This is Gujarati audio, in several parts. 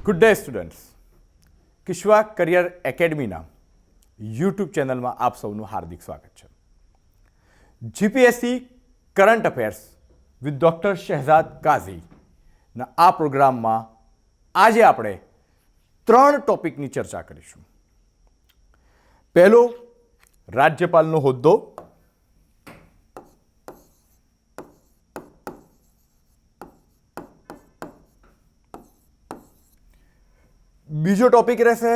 Good day students. Kishwa career એકેડમીના યુટ્યુબ ચેનલમાં આપ સૌનું હાર્દિક સ્વાગત છે. GPSC current affairs with doctor Shehzad કાઝીના આ પ્રોગ્રામમાં આજે આપણે 3 ટોપિકની ચર્ચા કરીશું. પહેલો, રાજ્યપાલનો હોદ્દો. બીજો ટોપિક રહેશે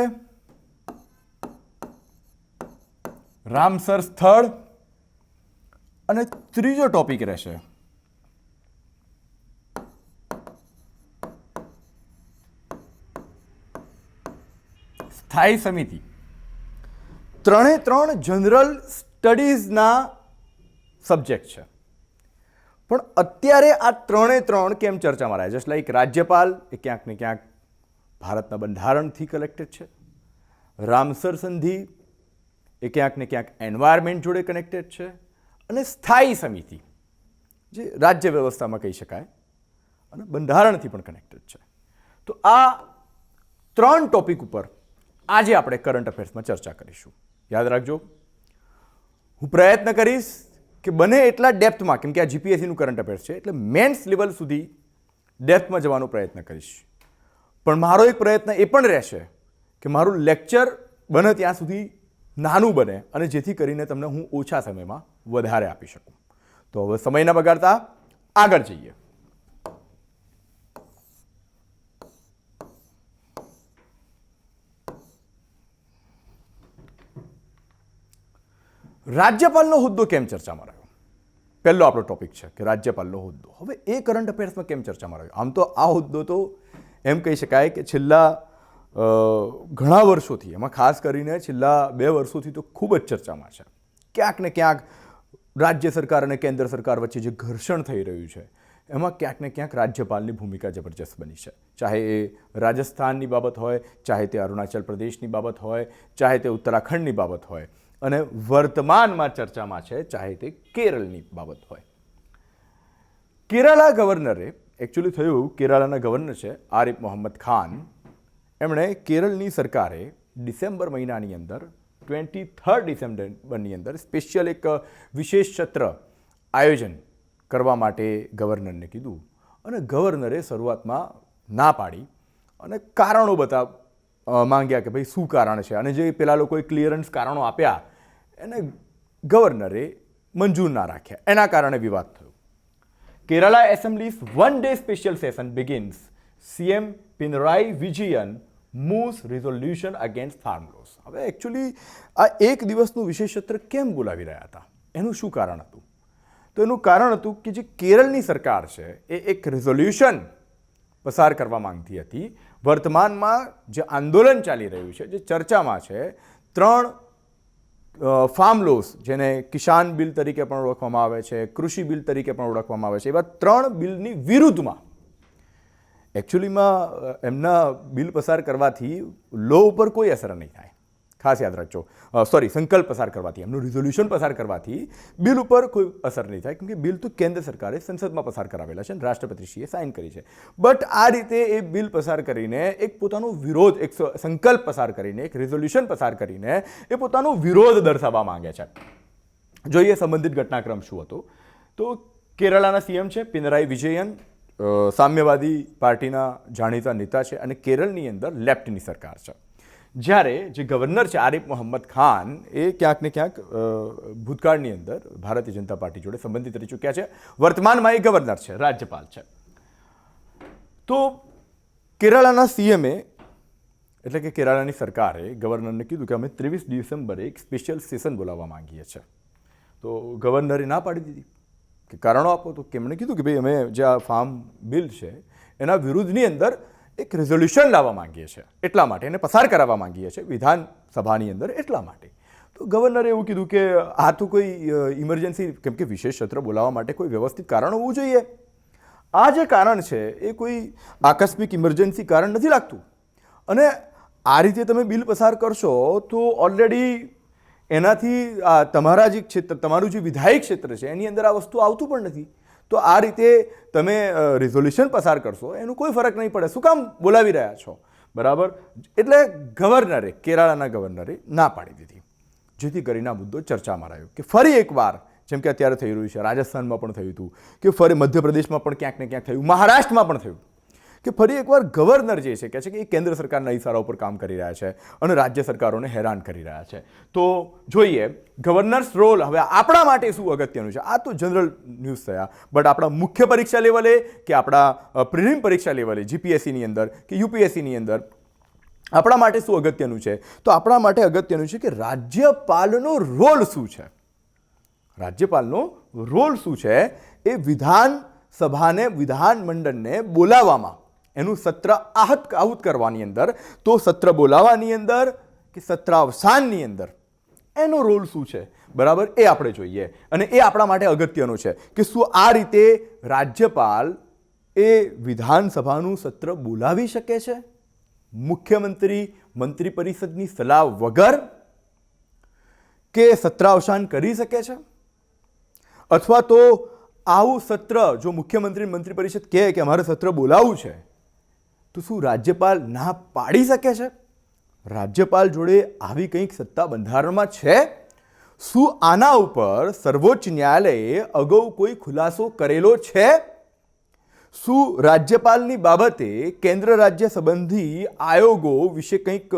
રામસર સ્થળ અને ત્રીજો ટોપિક રહેશે સ્થાયી સમિતિ. 3 જનરલ સ્ટડીઝના સબ્જેક્ટ છે, પણ અત્યારે આ 3 કેમ ચર્ચામાં રહ્યા? જસ્ટ લાઈક રાજ્યપાલ એ ક્યાંક ને ક્યાંક ભારતના બંધારણથી કનેક્ટેડ છે, રામસર સંધિ એ ક્યાંક ને ક્યાંક એન્વાયરમેન્ટ જોડે કનેક્ટેડ છે, અને સ્થાયી સમિતિ જે રાજ્ય વ્યવસ્થામાં કહી શકાય અને બંધારણથી પણ કનેક્ટેડ છે. તો આ 3 ટોપિક ઉપર આજે આપણે કરંટ અફેર્સમાં ચર્ચા કરીશું. યાદ રાખજો, હું પ્રયત્ન કરીશ કે બને એટલા ડેપ્થમાં, કેમ કે આ જીપીએસસીનું કરંટ અફેર્સ છે એટલે મેન્સ લેવલ સુધી ડેપ્થમાં જવાનો પ્રયત્ન કરીશ. પણ મારો એક પ્રયત્ન એ પણ રહેશે કે મારું લેક્ચર બને ત્યાં સુધી નાનું બને અને જેથી કરીને તમને હું ઓછા સમયમાં વધારે આપી શકું. તો હવે સમય ન બગાડતા આગળ જઈએ. રાજ્યપાલનો હોદ્દો કેમ ચર્ચામાં રહ્યો? પહેલો આપણો ટોપિક છે કે રાજ્યપાલનો હોદ્દો. હવે એ કરંટ અફેર્સમાં કેમ ચર્ચામાં રહ્યો? આમ તો આ હોદ્દો તો એમ કહી શકાય કે છેલ્લા ઘણા વર્ષોથી, એમાં ખાસ કરીને છેલ્લા 2 વર્ષોથી તો ખૂબ જ ચર્ચામાં છે. ક્યાંક ને ક્યાંક રાજ્ય સરકાર અને કેન્દ્ર સરકાર વચ્ચે જે ઘર્ષણ થઈ રહ્યું છે એમાં ક્યાંક ને ક્યાંક રાજ્યપાલની ભૂમિકા જબરજસ્ત બની છે. ચાહે એ રાજસ્થાનની બાબત હોય, ચાહે તે અરુણાચલ પ્રદેશની બાબત હોય, ચાહે તે ઉત્તરાખંડની બાબત હોય, અને વર્તમાનમાં ચર્ચામાં છે ચાહે તે કેરળની બાબત હોય. કેરાલા ગવર્નરે, એકચ્યુઅલી થયું એવું, કેરાલાના ગવર્નર છે આરિફ મોહમ્મદ ખાન, એમણે કેરળની સરકારે ડિસેમ્બર મહિનાની અંદર 23 ડિસેમ્બરની અંદર સ્પેશિયલ એક વિશેષ સત્ર આયોજન કરવા માટે ગવર્નરને કીધું, અને ગવર્નરે શરૂઆતમાં ના પાડી અને કારણો માંગ્યા કે ભાઈ શું કારણ છે, અને જે પેલા લોકોએ ક્લિયરન્સ કારણો આપ્યા એને ગવર્નરે મંજૂર ના રાખ્યા. એના કારણે વિવાદ થયો. Kerala Assembly's one-day special session begins. CM Pinarayi Vijayan moves resolution against farm laws. હવે એકચ્યુઅલી આ એક દિવસનું વિશેષ સત્ર કેમ બોલાવી રહ્યા હતા? એનું શું કારણ હતું? તો એનું કારણ હતું કે જે કેરળની સરકાર છે એ એક રેઝોલ્યુશન પસાર કરવા માંગતી હતી. વર્તમાનમાં જે આંદોલન ચાલી રહ્યું છે, જે ચર્ચામાં છે, 3 ફાર્મ લોસ, જેને કિસાન બિલ તરીકે પણ ઓળખવામાં આવે છે, કૃષિ બિલ તરીકે પણ ઓળખવામાં આવે છે, એવા 3 બિલની વિરુદ્ધમાં એકચ્યુઅલીમાં એમના બિલ પસાર કરવાથી લો ઉપર કોઈ અસર નહીં થાય. ખાસ યાદ રાખજો. સંકલ્પ પસાર કરવાથી, એમનું રિઝોલ્યુશન પસાર કરવાથી બિલ ઉપર કોઈ અસર નહીં થાય, કેમકે બિલ તો કેન્દ્ર સરકારે સંસદમાં પસાર કરાવેલા છે અને રાષ્ટ્રપતિશ્રીએ સાઇન કરી છે. બટ આ રીતે એ બિલ પસાર કરીને એક પોતાનો વિરોધ, એક સંકલ્પ પસાર કરીને, એક રિઝોલ્યુશન પસાર કરીને એ પોતાનો વિરોધ દર્શાવવા માંગે છે. જોઈએ સંબંધિત ઘટનાક્રમ શું હતો. તો કેરળના સીએમ છે પિનરાઈ વિજયન, સામ્યવાદી પાર્ટીના જાણીતા નેતા છે, અને કેરળની અંદર લેફ્ટની સરકાર છે. જ્યારે જે ગવર્નર છે આરિફ મોહમ્મદ ખાન, એ ક્યાંક ને ક્યાંક ભૂતકાળની અંદર ભારતીય જનતા પાર્ટી જોડે સંબંધિત રહી ચૂક્યા છે. વર્તમાનમાં એ ગવર્નર છે, રાજ્યપાલ છે. તો કેરળના સીએમએ, એટલે કે કેરળની સરકારે ગવર્નરને કીધું કે અમે 23 ડિસેમ્બરે એક સ્પેશિયલ સેશન બોલાવવા માંગીએ છીએ. તો ગવર્નરે ના પાડી દીધી કે કારણો આપો. તો કેમણે કીધું કે ભાઈ અમે જે આ ફાર્મ બિલ છે એના વિરુદ્ધની અંદર એક રેઝોલ્યુશન લાવવા માંગીએ છીએ, એટલા માટે એને પસાર કરાવવા માંગીએ છીએ વિધાનસભાની અંદર, એટલા માટે. તો ગવર્નરે એવું કીધું કે આ તો કોઈ ઇમરજન્સી, કેમ કે વિશેષ સત્ર બોલાવવા માટે કોઈ વ્યવસ્થિત કારણ હોવું જોઈએ. આ જે કારણ છે એ કોઈ આકસ્મિક ઇમરજન્સી કારણ નથી લાગતું. અને આ રીતે તમે બિલ પસાર કરશો તો ઓલરેડી એનાથી તમારા જે ક્ષેત્ર, તમારું જે વિધાયક ક્ષેત્ર છે એની અંદર આ વસ્તુ આવતું પણ નથી. તો આ રીતે તમે રિઝોલ્યુશન પસાર કરશો એનું કોઈ ફરક નહીં પડે. શું કામ બોલાવી રહ્યા છો? બરાબર. એટલે ગવર્નરે, કેરાલાના ગવર્નરે ના પાડી દીધી, જેથી કરીને આ મુદ્દો ચર્ચામાં રહ્યો કે ફરી એકવાર, જેમ કે અત્યારે થઈ રહ્યું છે, રાજસ્થાનમાં પણ થયું હતું, કે ફરી મધ્યપ્રદેશમાં પણ ક્યાંક ને ક્યાંક થયું, મહારાષ્ટ્રમાં પણ થયું, કે ફરી એકવાર ગવર્નર જે છે કહે છે કે એ કેન્દ્ર સરકારના ઇશારા ઉપર કામ કરી રહ્યા છે અને રાજ્ય સરકારોને હેરાન કરી રહ્યા છે. તો જોઈએ ગવર્નર્સ રોલ હવે આપણા માટે શું અગત્યનું છે. આ તો જનરલ ન્યૂઝ થયા, બટ આપણા મુખ્ય પરીક્ષા લેવલે કે આપણા પ્રિલિમ પરીક્ષા લેવલે, જીપીએસસીની અંદર કે યુપીએસસીની અંદર આપણા માટે શું અગત્યનું છે? તો આપણા માટે અગત્યનું છે કે રાજ્યપાલનો રોલ શું છે. રાજ્યપાલનો રોલ શું છે? એ વિધાનસભાને, વિધાનમંડળને બોલાવવામાં, એનું સત્ર આહુત કરવાની અંદર, તો સત્ર બોલાવવાની અંદર કે સત્ર અવસાનની અંદર એનો રોલ શું છે, બરાબર, એ આપણે જોઈએ. અને એ આપણા માટે અગત્યનું છે કે શું આ રીતે રાજ્યપાલ એ વિધાનસભાનું સત્ર બોલાવી શકે છે મુખ્યમંત્રી મંત્રી પરિષદની સલાહ વગર, કે સત્ર અવસાન કરી શકે છે? અથવા તો આવું સત્ર જો મુખ્યમંત્રી મંત્રી પરિષદ કહે કે અમારે સત્ર બોલાવવું છે, તો શું રાજ્યપાલ ના પાડી શકે છે? રાજ્યપાલ જોડે આવી કંઈક સત્તા બંધારણમાં છે? શું આના ઉપર સર્વોચ્ચ ન્યાયાલયે અગાઉ કોઈ ખુલાસો કરેલો છે? શું રાજ્યપાલની બાબતે કેન્દ્ર રાજ્ય સંબંધી આયોગો વિશે કંઈક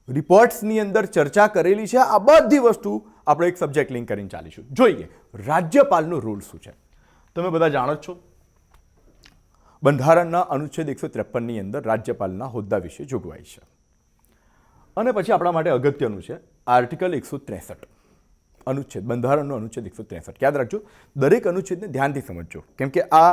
રિપોર્ટ્સની અંદર ચર્ચા કરેલી છે? આ બધી વસ્તુ આપણે એક સબ્જેક્ટ લિંક કરીને ચાલીશું. જોઈએ રાજ્યપાલનો રોલ શું છે. તમે બધા જાણો જ છો, બંધારણના અનુચ્છેદ 153ની અંદર રાજ્યપાલના હોદ્દા વિશે જોગવાઈ છે. અને પછી આપણા માટે અગત્યનું છે આર્ટિકલ 163, અનુચ્છેદ, બંધારણનો અનુચ્છેદ 163. યાદ રાખજો, દરેક અનુચ્છેદને ધ્યાનથી સમજજો, કેમ કે આ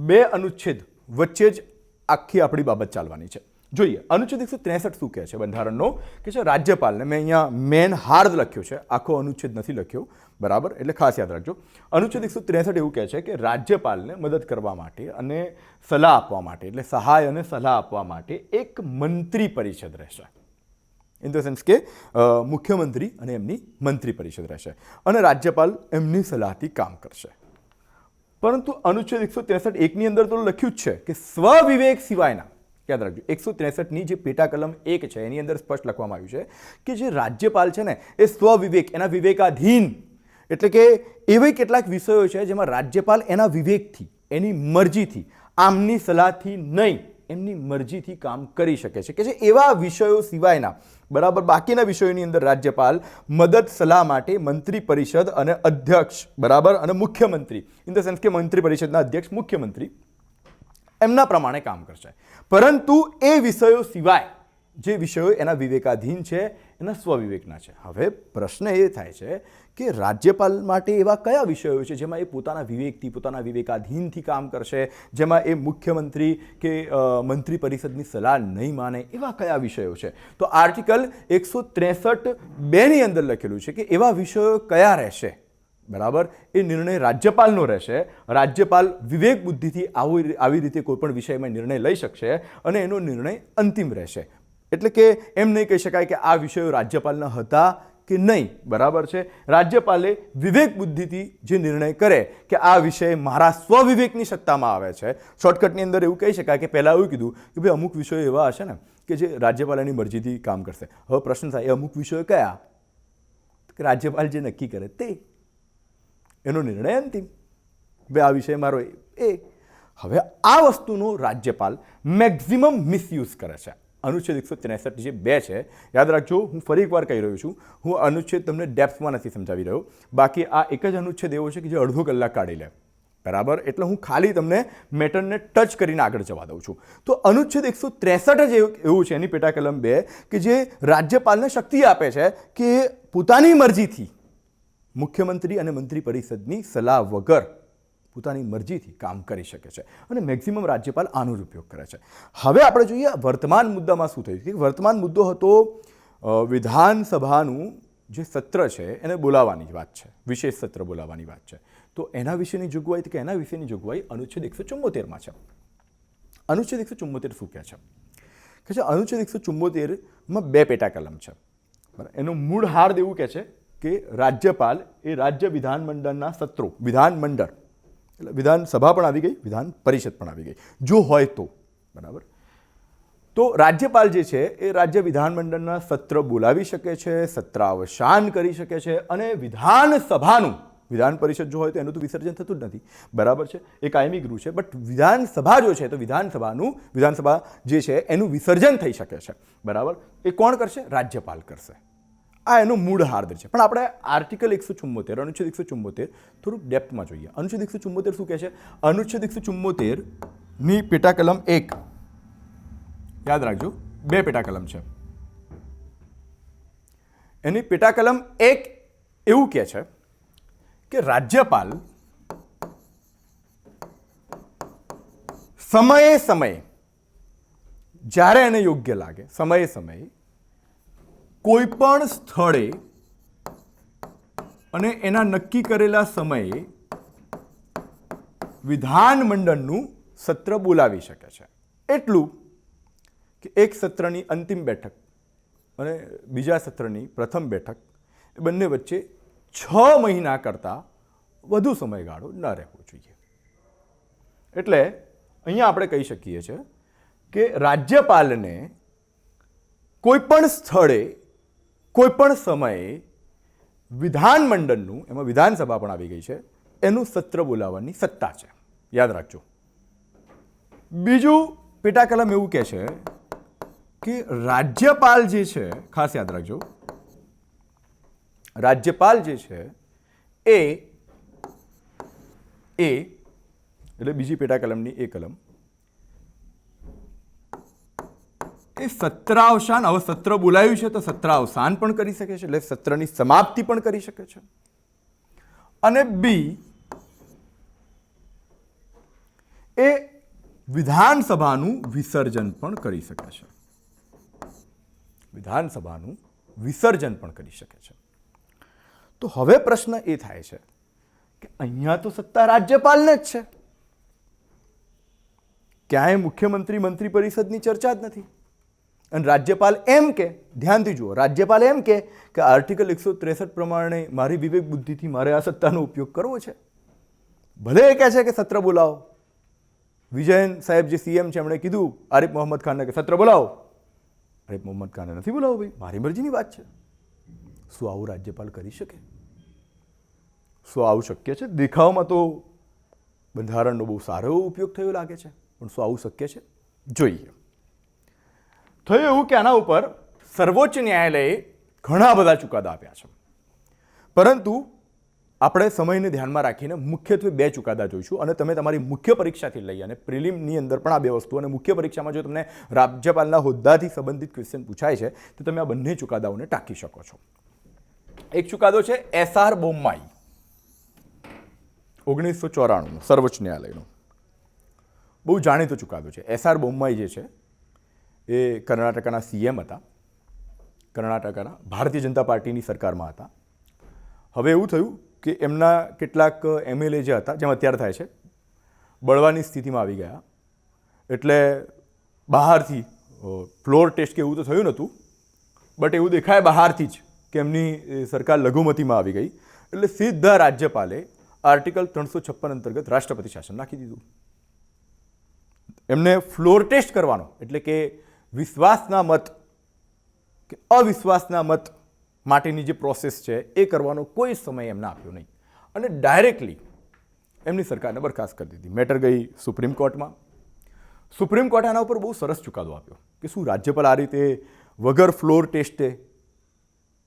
બે અનુચ્છેદ વચ્ચે જ આખી આપણી બાબત ચાલવાની છે. જોઈએ અનુચ્છેદ 163 શું કહે છે બંધારણનો, કે છે રાજ્યપાલને, મેં અહીંયા મેન હાર્દ લખ્યો છે, આખો અનુચ્છેદ નથી લખ્યો, બરાબર, એટલે ખાસ યાદ રાખજો. અનુચ્છેદ 163 એવું કહે છે કે રાજ્યપાલને મદદ કરવા માટે અને સલાહ આપવા માટે, એટલે સહાય અને સલાહ આપવા માટે એક મંત્રી પરિષદ રહેશે. ઇન ધ સેન્સ કે મુખ્યમંત્રી અને એમની મંત્રી પરિષદ રહેશે અને રાજ્યપાલ એમની સલાહથી કામ કરશે. પરંતુ અનુચ્છેદ 163(1) ની અંદર તો લખ્યું જ છે કે સ્વવિવેક સિવાયના, યાદ રાખજો, 163ની જે પેટા કલમ 1 છે એની અંદર સ્પષ્ટ લખવામાં આવ્યું છે કે જે રાજ્યપાલ છે ને એ સ્વવિવેક, એના વિવેકાધીન, એટલે કે એવા કેટલાક વિષયો છે જેમાં રાજ્યપાલ એના વિવેકથી, એની મરજીથી, આમની સલાહથી નહીં, એમની મરજીથી કામ કરી શકે છે, કે જે એવા વિષયો સિવાયના, બરાબર, બાકીના વિષયોની અંદર રાજ્યપાલ મદદ સલાહ માટે મંત્રી પરિષદ અને અધ્યક્ષ, બરાબર, અને મુખ્યમંત્રી, ઇન ધ સેન્સ કે મંત્રી પરિષદના અધ્યક્ષ મુખ્યમંત્રી એમના પ્રમાણે કામ કરશે. પરંતુ એ વિષયો સિવાય જે વિષયો એના વિવેકાધીન છે, એના સ્વવિવેકના છે. હવે પ્રશ્ન એ થાય છે કે રાજ્યપાલ માટે એવા કયા વિષયો છે જેમાં એ પોતાના વિવેકથી, પોતાના વિવેકાધીનથી કામ કરશે, જેમાં એ મુખ્યમંત્રી કે મંત્રી પરિષદની સલાહ નહીં માને, એવા કયા વિષયો છે? તો આર્ટિકલ 163(2) ની અંદર લખેલું છે કે એવા વિષયો કયા રહેશે, બરાબર, એ નિર્ણય રાજ્યપાલનો રહેશે. રાજ્યપાલ વિવેક બુદ્ધિથી આવી રીતે કોઈ પણ વિષયમાં નિર્ણય લઈ શકશે અને એનો નિર્ણય અંતિમ રહેશે. એટલે કે એમ નહીં કહી શકાય કે આ વિષયો રાજ્યપાલના હતા કે નહીં, બરાબર છે. રાજ્યપાલે વિવેક બુદ્ધિથી જે નિર્ણય કરે કે આ વિષય મારા સ્વવિવેકની સત્તામાં આવે છે, શોર્ટકટની અંદર એવું કહી શકાય કે પહેલાં એવું કીધું કે ભાઈ અમુક વિષયો એવા હશે ને કે જે રાજ્યપાલની મરજીથી કામ કરશે. હવે પ્રશ્ન થાય, એ અમુક વિષયો કયા? રાજ્યપાલ જે નક્કી કરે તે, એનો નિર્ણય અંતિમ, ભાઈ આ વિષય મારો એ. હવે આ વસ્તુનો રાજ્યપાલ મેક્ઝિમમ મિસયુઝ કરે છે. અનુચ્છેદ 163 જે 2 છે, યાદ રાખજો, હું ફરી એકવાર કહી રહ્યો છું, હું અનુચ્છેદ તમને ડેપ્થમાં નથી સમજાવી રહ્યો, બાકી આ એક જ અનુચ્છેદ એવો છે કે જે અડધો કલાક કાઢી લે, બરાબર, એટલે હું ખાલી તમને મેટરને ટચ કરીને આગળ જવા દઉં છું. તો અનુચ્છેદ 163 જ એવું છે, એની પેટા કલમ 2, કે જે રાજ્યપાલને શક્તિ આપે છે કે પોતાની મરજીથી મુખ્યમંત્રી અને મંત્રી પરિષદની સલાહ વગર પોતાની મરજીથી કામ કરી શકે છે અને મેક્સિમમ રાજ્યપાલ આનો જ ઉપયોગ કરે છે. હવે આપણે જોઈએ વર્તમાન મુદ્દામાં શું થયું છે. વર્તમાન મુદ્દો હતો વિધાનસભાનું જે સત્ર છે એને બોલાવવાની વાત છે, વિશેષ સત્ર બોલાવવાની વાત છે. તો એના વિશેની જોગવાઈ, કે એના વિશેની જોગવાઈ અનુચ્છેદ 174માં છે. અનુચ્છેદ 174 શું કહે છે? કે છે અનુચ્છેદ 174માં 2 પેટા કલમ છે, બરાબર. એનો મૂળ હાર્દ એવું કહે છે કે રાજ્યપાલ એ રાજ્ય વિધાનમંડળના સત્રો, વિધાનમંડળ એટલે વિધાનસભા પણ આવી ગઈ, વિધાન પરિષદ પણ આવી ગઈ, જો હોય તો, બરાબર. તો રાજ્યપાલ જે છે એ રાજ્ય વિધાનમંડળના સત્ર બોલાવી શકે છે, સત્રાવસાન કરી શકે છે, અને વિધાનસભાનું, વિધાન પરિષદ જો હોય તો એનું તો વિસર્જન થતું જ નથી, બરાબર છે, એ કાયમી ગૃહ છે, બટ વિધાનસભા જો છે તો વિધાનસભા જે છે એનું વિસર્જન થઈ શકે છે, બરાબર. એ કોણ કરશે? રાજ્યપાલ કરશે. આ એનું મૂળ હાર્દ છે. પણ આપણે આર્ટિકલ 174, અનુચ્છેદ 174 થોડુંક ડેપ્થમાં જોઈએ. અનુચ્છેદ 174 શું કહે છે? અનુચ્છેદ 174ની પેટા કલમ 1, યાદ રાખજો, 2 પેટા કલમ છે. એની પેટા કલમ 1 એવું કહે છે કે રાજ્યપાલ સમયે સમયે, જ્યારે એને યોગ્ય લાગે, સમયે સમયે કોઈ પણ સ્થળે અને એના નક્કી કરેલા સમયે વિધાનમંડળનું સત્ર બોલાવી શકે છે. એટલું કે એક સત્રની અંતિમ બેઠક અને બીજા સત્રની પ્રથમ બેઠક એ બંને વચ્ચે 6 મહિના કરતાં વધુ સમયગાળો ન રહેવો જોઈએ. એટલે અહીંયા આપણે કહી શકીએ છીએ કે રાજ્યપાલને કોઈ પણ સ્થળે કોઈ પણ સમયે વિધાનમંડળનું, એમાં વિધાનસભા પણ આવી ગઈ છે, એનું સત્ર બોલાવવાની સત્તા છે. યાદ રાખજો. બીજું પેટા કલમ એવું કહે છે કે રાજ્યપાલ જે છે, ખાસ યાદ રાખજો, રાજ્યપાલ જે છે એ એટલે બીજી પેટા કલમની એ કલમ, એ સત્રાવસાન, હવે સત્ર બોલાયું છે તો સત્રાવસાન પણ કરી શકે છે, એટલે સત્રની સમાપ્તિ પણ કરી શકે છે. અને બી, એ વિધાનસભાનું વિસર્જન પણ કરી શકે છે. વિધાનસભાનું વિસર્જન પણ કરી શકે છે. તો હવે પ્રશ્ન એ થાય છે કે અહીંયા તો સત્તા રાજ્યપાલને જ છે, ક્યાંય મુખ્યમંત્રી મંત્રી પરિષદની ચર્ચા જ નથી. અને રાજ્યપાલ એમ કે, ધ્યાનથી જુઓ, રાજ્યપાલ એમ કે આર્ટિકલ 163 પ્રમાણે મારી વિવેક બુદ્ધિથી મારે આ સત્તાનો ઉપયોગ કરવો છે. ભલે એ કહે છે કે સત્ર બોલાવો, વિજયન સાહેબ જે સીએમ છે એમણે કીધું આરિફ મોહમ્મદ ખાનને કે સત્ર બોલાવો. આરિફ મોહમ્મદ ખાને નથી બોલાવો, ભાઈ મારી મરજીની વાત છે. શું આવું રાજ્યપાલ કરી શકે? શું આવું શક્ય છે? દેખાવમાં તો બંધારણનો બહુ સારો એવો ઉપયોગ થયો લાગે છે, પણ શું આવું શક્ય છે? જોઈએ. થયું એવું કે આના ઉપર સર્વોચ્ચ ન્યાયાલયે ઘણા બધા ચુકાદા આપ્યા છે, પરંતુ આપણે સમયને ધ્યાનમાં રાખીને મુખ્યત્વે 2 ચુકાદા જોઈશું. અને તમે તમારી મુખ્ય પરીક્ષાથી લઈ અને પ્રિલિમની અંદર પણ આ 2 વસ્તુ, અને મુખ્ય પરીક્ષામાં જો તમને રાજ્યપાલના હોદ્દાથી સંબંધિત ક્વેશ્ચન પૂછાય છે તો તમે આ બંને ચુકાદાઓને ટાંકી શકો છો. એક ચુકાદો છે SR બોમ્માઈ 1994, સર્વોચ્ચ ન્યાયાલયનો, બહુ જાણીતો ચુકાદો છે. SR બોમ્માઈ જે છે એ કર્ણાટકના સીએમ હતા, કર્ણાટકના ભારતીય જનતા પાર્ટીની સરકારમાં હતા. હવે એવું થયું કે એમના કેટલાક MLA જે હતા, જેમ અત્યારે થાય છે, બળવાની સ્થિતિમાં આવી ગયા. એટલે બહારથી ફ્લોર ટેસ્ટ કે એવું તો થયું નહોતું, બટ એવું દેખાય બહારથી જ કે એમની સરકાર લઘુમતીમાં આવી ગઈ. એટલે સીધા રાજ્યપાલે આર્ટિકલ 356 અંતર્ગત રાષ્ટ્રપતિ શાસન નાખી દીધું. એમને ફ્લોર ટેસ્ટ કરવાનો, એટલે કે વિશ્વાસના મત કે અવિશ્વાસના મત માટેની જે પ્રોસેસ છે એ કરવાનો કોઈ સમય એમને આપ્યો નહીં, અને ડાયરેક્ટલી એમની સરકારને બરખાસ્ત કરી દીધી. મેટર ગઈ સુપ્રીમ કોર્ટમાં. સુપ્રીમ કોર્ટે આના ઉપર બહુ સરસ ચુકાદો આપ્યો કે શું રાજ્યપાલ આ રીતે વગર ફ્લોર ટેસ્ટે,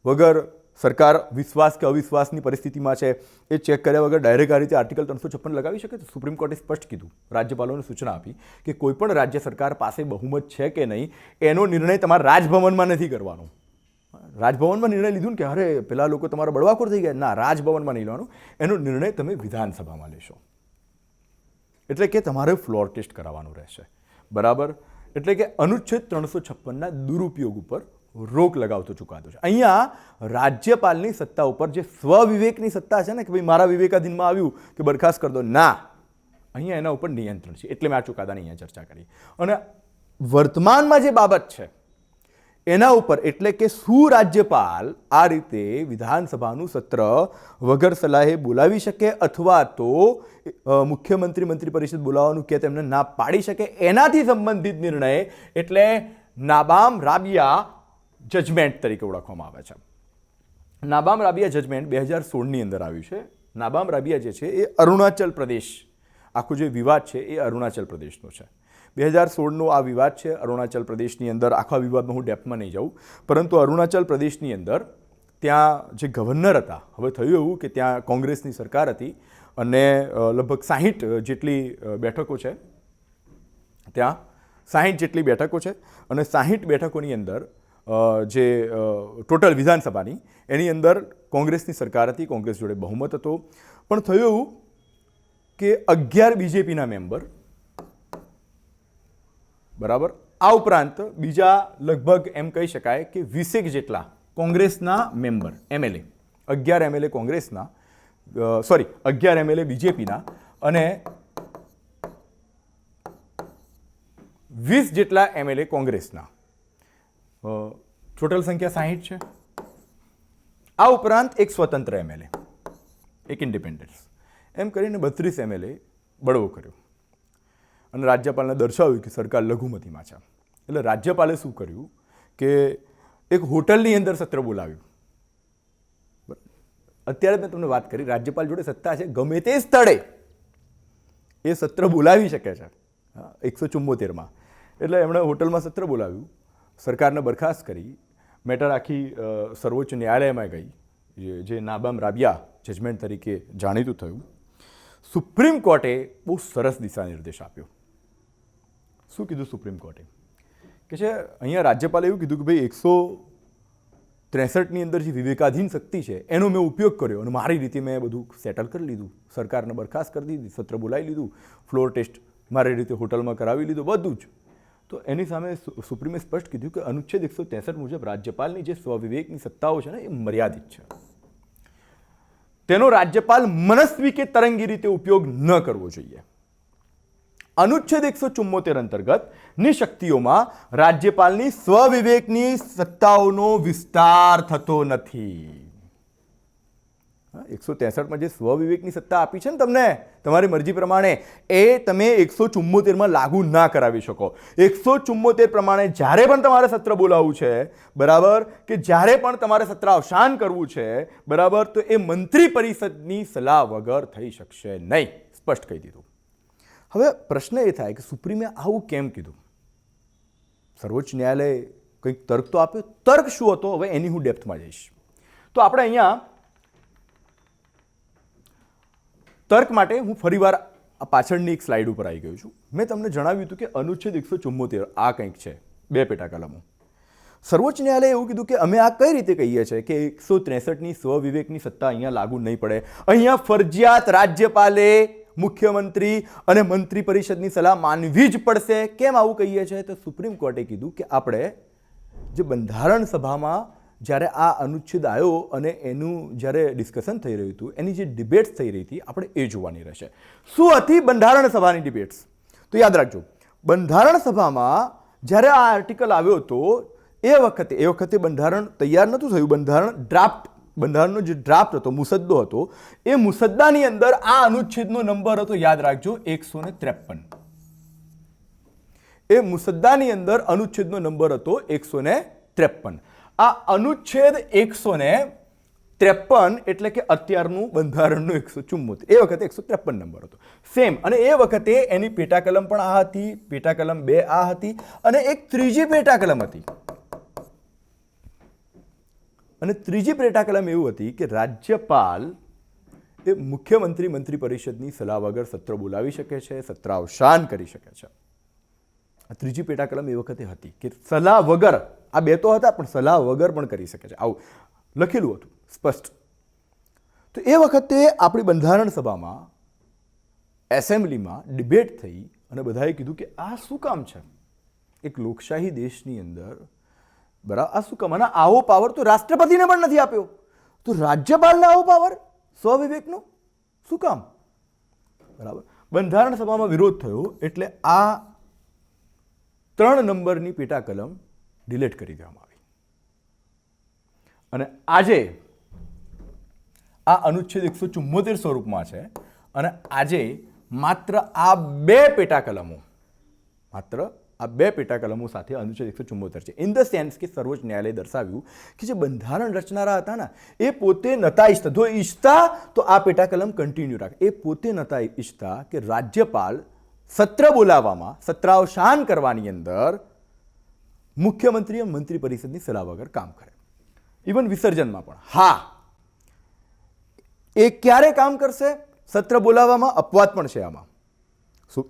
વગર સરકાર વિશ્વાસ કે અવિશ્વાસની પરિસ્થિતિમાં છે એ ચેક કર્યા વગર ડાયરેક્ટ આ રીતે આર્ટિકલ 356 લગાવી શકે? તો સુપ્રીમ કોર્ટે સ્પષ્ટ કીધું, રાજ્યપાલોને સૂચના આપી કે કોઈ પણ રાજ્ય સરકાર પાસે બહુમત છે કે નહીં એનો નિર્ણય તમારે રાજભવનમાં નથી કરવાનો. રાજભવનમાં નિર્ણય લીધું ને કે અરે પેલા લોકો તમારા બળવાખોર થઈ ગયા, ના, રાજભવનમાં નહીં લેવાનો, એનો નિર્ણય તમે વિધાનસભામાં લેશો. એટલે કે તમારે ફ્લોર ટેસ્ટ કરાવવાનું રહેશે, બરાબર. એટલે કે અનુચ્છેદ 356ના દુરુપયોગ ઉપર રોક લગાવતો ચુકાદો છે. અહીંયા રાજ્યપાલની સત્તા ઉપર જે સ્વવિવેકની સત્તા છે ને કે ભાઈ મારા વિવેકાધીનમાં આવ્યું કે બરખાસ્ત કરી દો, ના, અહીંયા એના ઉપર નિયંત્રણ છે. એટલે મેં આ ચુકાદાની અહીંયા ચર્ચા કરી. અને વર્તમાનમાં જે બાબત છે એના ઉપર, એટલે કે શું રાજ્યપાલ આ રીતે વિધાનસભાનું સત્ર વગર સલાહે બોલાવી શકે અથવા તો મુખ્યમંત્રી મંત્રી પરિષદ બોલાવવાનું કે તેમને ના પાડી શકે, એનાથી સંબંધિત નિર્ણય એટલે નાબામ રાબિયા જજમેન્ટ તરીકે ઓળખવામાં આવે છે. નાબામ રાબિયા જજમેન્ટ 2016ની અંદર આવ્યું છે. નાબામ રાબિયા જે છે એ અરુણાચલ પ્રદેશ, આખો જે વિવાદ છે એ અરુણાચલ પ્રદેશનો છે. 2016નો આ વિવાદ છે અરુણાચલ પ્રદેશની અંદર. આખા વિવાદમાં હું ડેપ્થમાં નહીં જાઉં, પરંતુ અરુણાચલ પ્રદેશની અંદર ત્યાં જે ગવર્નર હતા, હવે થયું એવું કે ત્યાં કોંગ્રેસની સરકાર હતી અને લગભગ 60 જેટલી બેઠકો છે, ત્યાં 60 જેટલી બેઠકો છે અને 60 બેઠકોની અંદર જે ટોટલ વિધાનસભાની એની અંદર કોંગ્રેસની સરકાર હતી, કોંગ્રેસ જોડે બહુમત હતો. પણ થયું એવું કે 11 બીજેપીના મેમ્બર, બરાબર, આ ઉપરાંત બીજા લગભગ એમ કહી શકાય કે 20 જેટલા કોંગ્રેસના મેમ્બર, એમએલએ, 11 એમએલએ કોંગ્રેસના, 11 એમએલએ બીજેપીના અને 20 જેટલા એમએલએ કોંગ્રેસના, ટોટલ સંખ્યા 60 છે. આ ઉપરાંત એક સ્વતંત્ર એમએલએ, એક ઇન્ડિપેન્ડન્સ, એમ કરીને 32 એમએલએ બળવો કર્યો અને રાજ્યપાલને દર્શાવ્યું કે સરકાર લઘુમતીમાં છે. એટલે રાજ્યપાલે શું કર્યું કે એક હોટલની અંદર સત્ર બોલાવ્યું. અત્યારે મેં તમને વાત કરી, રાજ્યપાલ જોડે સત્તા છે, ગમે તે સ્થળે એ સત્ર બોલાવી શકે છે 174માં. એટલે એમણે હોટલમાં સત્ર બોલાવ્યું, સરકારને બરખાસ્ત કરી, મેટર આખી સર્વોચ્ચ ન્યાયાલયમાં ગઈ, જે નાબામ રાબિયા જજમેન્ટ તરીકે જાણીતું થયું. સુપ્રીમ કોર્ટે બહુ સરસ દિશા નિર્દેશ આપ્યો. શું કીધું સુપ્રીમ કોર્ટે કે છે અહીંયા રાજ્યપાલે એવું કીધું કે ભાઈ 163ની અંદર જે વિવેકાધીન શક્તિ છે એનો મેં ઉપયોગ કર્યો અને મારી રીતે મેં બધું સેટલ કરી લીધું, સરકારને બરખાસ્ત કરી દીધી, સત્ર બોલાવી લીધું, ફ્લોર ટેસ્ટ મારી રીતે હોટલમાં કરાવી લીધું, બધું જ. તો એની સામે સુપ્રીમે સ્પષ્ટ કીધું કે અનુચ્છેદ 163 મુજબ રાજ્યપાલની જે સ્વવિવેકની સત્તાઓ છે ને એ મર્યાદિત છે. તેનો રાજ્યપાલ મનસ્વી કે તરંગી રીતે ઉપયોગ ન કરવો જોઈએ. અનુચ્છેદ 174 અંતર્ગતની શક્તિઓમાં રાજ્યપાલની સ્વવિવેકની સત્તાઓનો વિસ્તાર થતો નથી. 163માં જે સ્વવિવેકની સત્તા આપી છે ને તમને તમારી મરજી પ્રમાણે, એ તમે 174માં લાગુ ના કરાવી શકો. 174 પ્રમાણે જ્યારે પણ તમારે સત્ર બોલાવવું છે, બરાબર, કે જ્યારે પણ તમારે સત્ર અવસાન કરવું છે, બરાબર, તો એ મંત્રી પરિષદની સલાહ વગર થઈ શકશે નહીં. સ્પષ્ટ કહી દીધું. હવે પ્રશ્ન એ થાય કે સુપ્રીમે આવું કેમ કીધું? સર્વોચ્ચ ન્યાયાલયે કંઈક તર્ક તો આપ્યો. તર્ક શું હતો હવે એની હું ડેપ્થમાં જઈશ. તો આપણે અહીંયા તર્ક માટે હું ફરીવાર આ પાછળની એક સ્લાઇડ ઉપર આવી ગયો છું. મેં તમને જણાવ્યું હતું કે અનુચ્છેદ 174 આ કંઈક છે, 2 પેટા કલમો. સર્વોચ્ચ ન્યાયાલયે એવું કીધું કે અમે આ કઈ રીતે કહીએ છીએ કે 163ની સ્વવિવેકની સત્તા અહીંયા લાગુ નહીં પડે, અહીંયા ફરજિયાત રાજ્યપાલે મુખ્યમંત્રી અને મંત્રી પરિષદની સલાહ માનવી જ પડશે. કેમ આવું કહીએ છીએ? તો સુપ્રીમ કોર્ટે કીધું કે આપણે જે બંધારણ સભામાં જ્યારે આ અનુચ્છેદ આવ્યો અને એનું જ્યારે ડિસ્કશન થઈ રહ્યું હતું, એની જે ડિબેટ્સ થઈ રહી હતી, આપણે એ જોવાની રહેશે. શું હતી બંધારણ સભાની ડિબેટ્સ? તો યાદ રાખજો, બંધારણ સભામાં જ્યારે આ આર્ટિકલ આવ્યો હતો એ વખતે બંધારણ તૈયાર નહોતું થયું. બંધારણનો જે ડ્રાફ્ટ હતો, મુસદ્દો હતો, એ મુસદ્દાની અંદર આ અનુચ્છેદનો નંબર હતો, યાદ રાખજો, 153. એ મુસદ્દાની અંદર અનુચ્છેદનો નંબર હતો 153. આ અનુચ્છેદ 153 એટલે કે અત્યારનું બંધારણનું 174, એ વખતે 153 નંબર હતો સેમ. અને એ વખતે એની પેટાકલમ પણ આ હતી, પેટાકલમ 2 આ હતી અને એક ત્રીજી પેટાકલમ હતી. અને ત્રીજી પેટાકલમ એવું હતી કે રાજ્યપાલ એ મુખ્યમંત્રી મંત્રી પરિષદની સલાહ વગર સત્ર બોલાવી શકે છે, સત્ર અવસાન કરી શકે છે. આ ત્રીજી પેટાકલમ એ વખતે હતી કે સલાહ વગર, આ 2 તો હતા પણ સલાહ વગર પણ કરી શકે છે, આવું લખેલું હતું સ્પષ્ટ. તો એ વખતે આપણી બંધારણ સભામાં, એસેમ્બલીમાં ડિબેટ થઈ અને બધાએ કીધું કે આ શું કામ છે એક લોકશાહી દેશની અંદર, બરાબર, આ શું કામ? અને આવો પાવર તો રાષ્ટ્રપતિને પણ નથી આપ્યો, તો રાજ્યપાલને આવો પાવર સ્વવિવેકનો શું કામ? બરાબર. બંધારણ સભામાં વિરોધ થયો એટલે આ 3 નંબરની પેટાકલમ ડિલીટ કરી દેવામાં આવી. અને આજે આ અનુચ્છેદ 174 સ્વરૂપમાં છે અને આજે માત્ર આ બે પેટા કલમો સાથે અનુચ્છેદ 174 છે. ઇન ધ સેન્સ કે સર્વોચ્ચ ન્યાયાલયે દર્શાવ્યું કે જે બંધારણ રચનારા હતા ને એ પોતે નતા ઈચ્છતા, જો ઈચ્છતા તો આ પેટા કલમ કન્ટિન્યુ રાખે. એ પોતે નતા ઈચ્છતા કે રાજ્યપાલ સત્ર બોલાવવામાં, સત્રાવસાન કરવાની અંદર મુખ્યમંત્રી અને મંત્રી પરિષદની સલાહ વગર કામ કરે. ઇવન વિસર્જનમાં પણ. હા, એ ક્યારે કામ કરશે? સત્ર બોલાવવામાં અપવાદ પણ છે આમાં,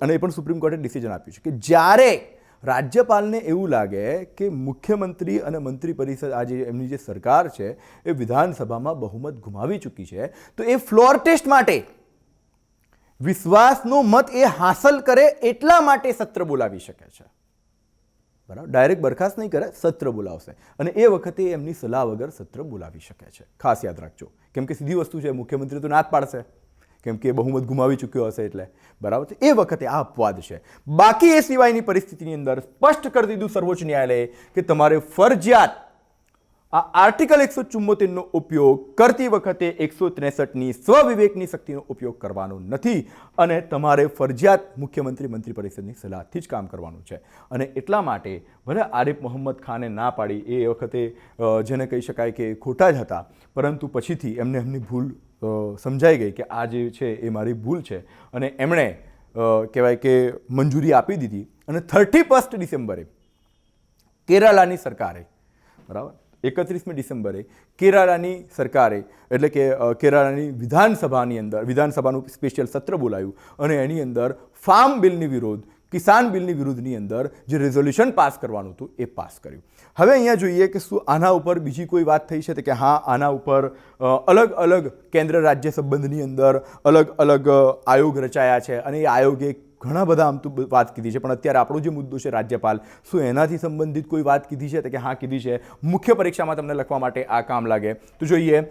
અને એ પણ સુપ્રીમ કોર્ટે ડિસિઝન આપ્યું છે કે જ્યારે રાજ્યપાલને એવું લાગે કે મુખ્યમંત્રી અને મંત્રી પરિષદ, આ જે એમની જે સરકાર છે એ વિધાનસભામાં બહુમત ગુમાવી ચૂકી છે, તો એ ફ્લોર ટેસ્ટ માટે વિશ્વાસનો મત એ હાંસલ કરે એટલા માટે સત્ર બોલાવી શકે છે. બરાબર, ડાયરેક્ટ બરખાસ્ત નહીં કરે, સત્ર બોલાવશે અને એ વખતે એમની સલાહ વગર સત્ર બોલાવી શકે છે. ખાસ યાદ રાખજો, કેમ કે સીધી વસ્તુ છે, મુખ્યમંત્રી તો ના જ પાડશે કેમ કે બહુમત ગુમાવી ચૂક્યો હશે એટલે. બરાબર છે, એ વખતે આ અપવાદ છે. બાકી એ સિવાયની પરિસ્થિતિની અંદર સ્પષ્ટ કરી દીધું સર્વોચ્ચ ન્યાયાલયે કે તમારે ફરજિયાત આ આર્ટિકલ 174 નો ઉપયોગ કરતી વખતે 163ની સ્વવિવેકની શક્તિનો ઉપયોગ કરવાનો નથી અને તમારે ફરજિયાત મુખ્યમંત્રી મંત્રી પરિષદની સલાહથી જ કામ કરવાનું છે. અને એટલા માટે ભલે આરિફ મોહમ્મદ ખાને ના પાડી, એ વખતે જેને કહી શકાય કે ખોટા જ હતા, પરંતુ પછીથી એમને એમની ભૂલ સમજાઈ ગઈ કે આ જે છે એ મારી ભૂલ છે અને એમણે કહેવાય કે મંજૂરી આપી દીધી. અને 31 ડિસેમ્બરે કેરાલાની સરકારે, બરાબર, 31મી ડિસેમ્બરે કેરાલાની સરકારે એટલે કે કેરાલાની વિધાનસભાનું સ્પેશિયલ સત્ર બોલાયું અને એની અંદર ફાર્મ બિલની વિરુદ્ધ, કિસાન બિલની વિરુદ્ધની અંદર જે રેઝોલ્યુશન પાસ કરવાનું હતું એ પાસ કર્યું. હવે અહીંયા જોઈએ કે શું આના ઉપર બીજી કોઈ વાત થઈ છે? તો કે હા, આના ઉપર અલગ અલગ કેન્દ્ર રાજ્ય સંબંધની અંદર અલગ અલગ આયોગ રચાયા છે અને એ આયોગે ઘણા બધા આમ તો વાત કીધી છે, પણ અત્યારે આપણો જે મુદ્દો છે રાજ્યપાલ, શું એનાથી સંબંધિત કોઈ વાત કીધી છે? તો કે હા, કીધી છે. મુખ્ય પરીક્ષામાં તમને લખવા માટે આ કામ લાગે. તો જોઈએ,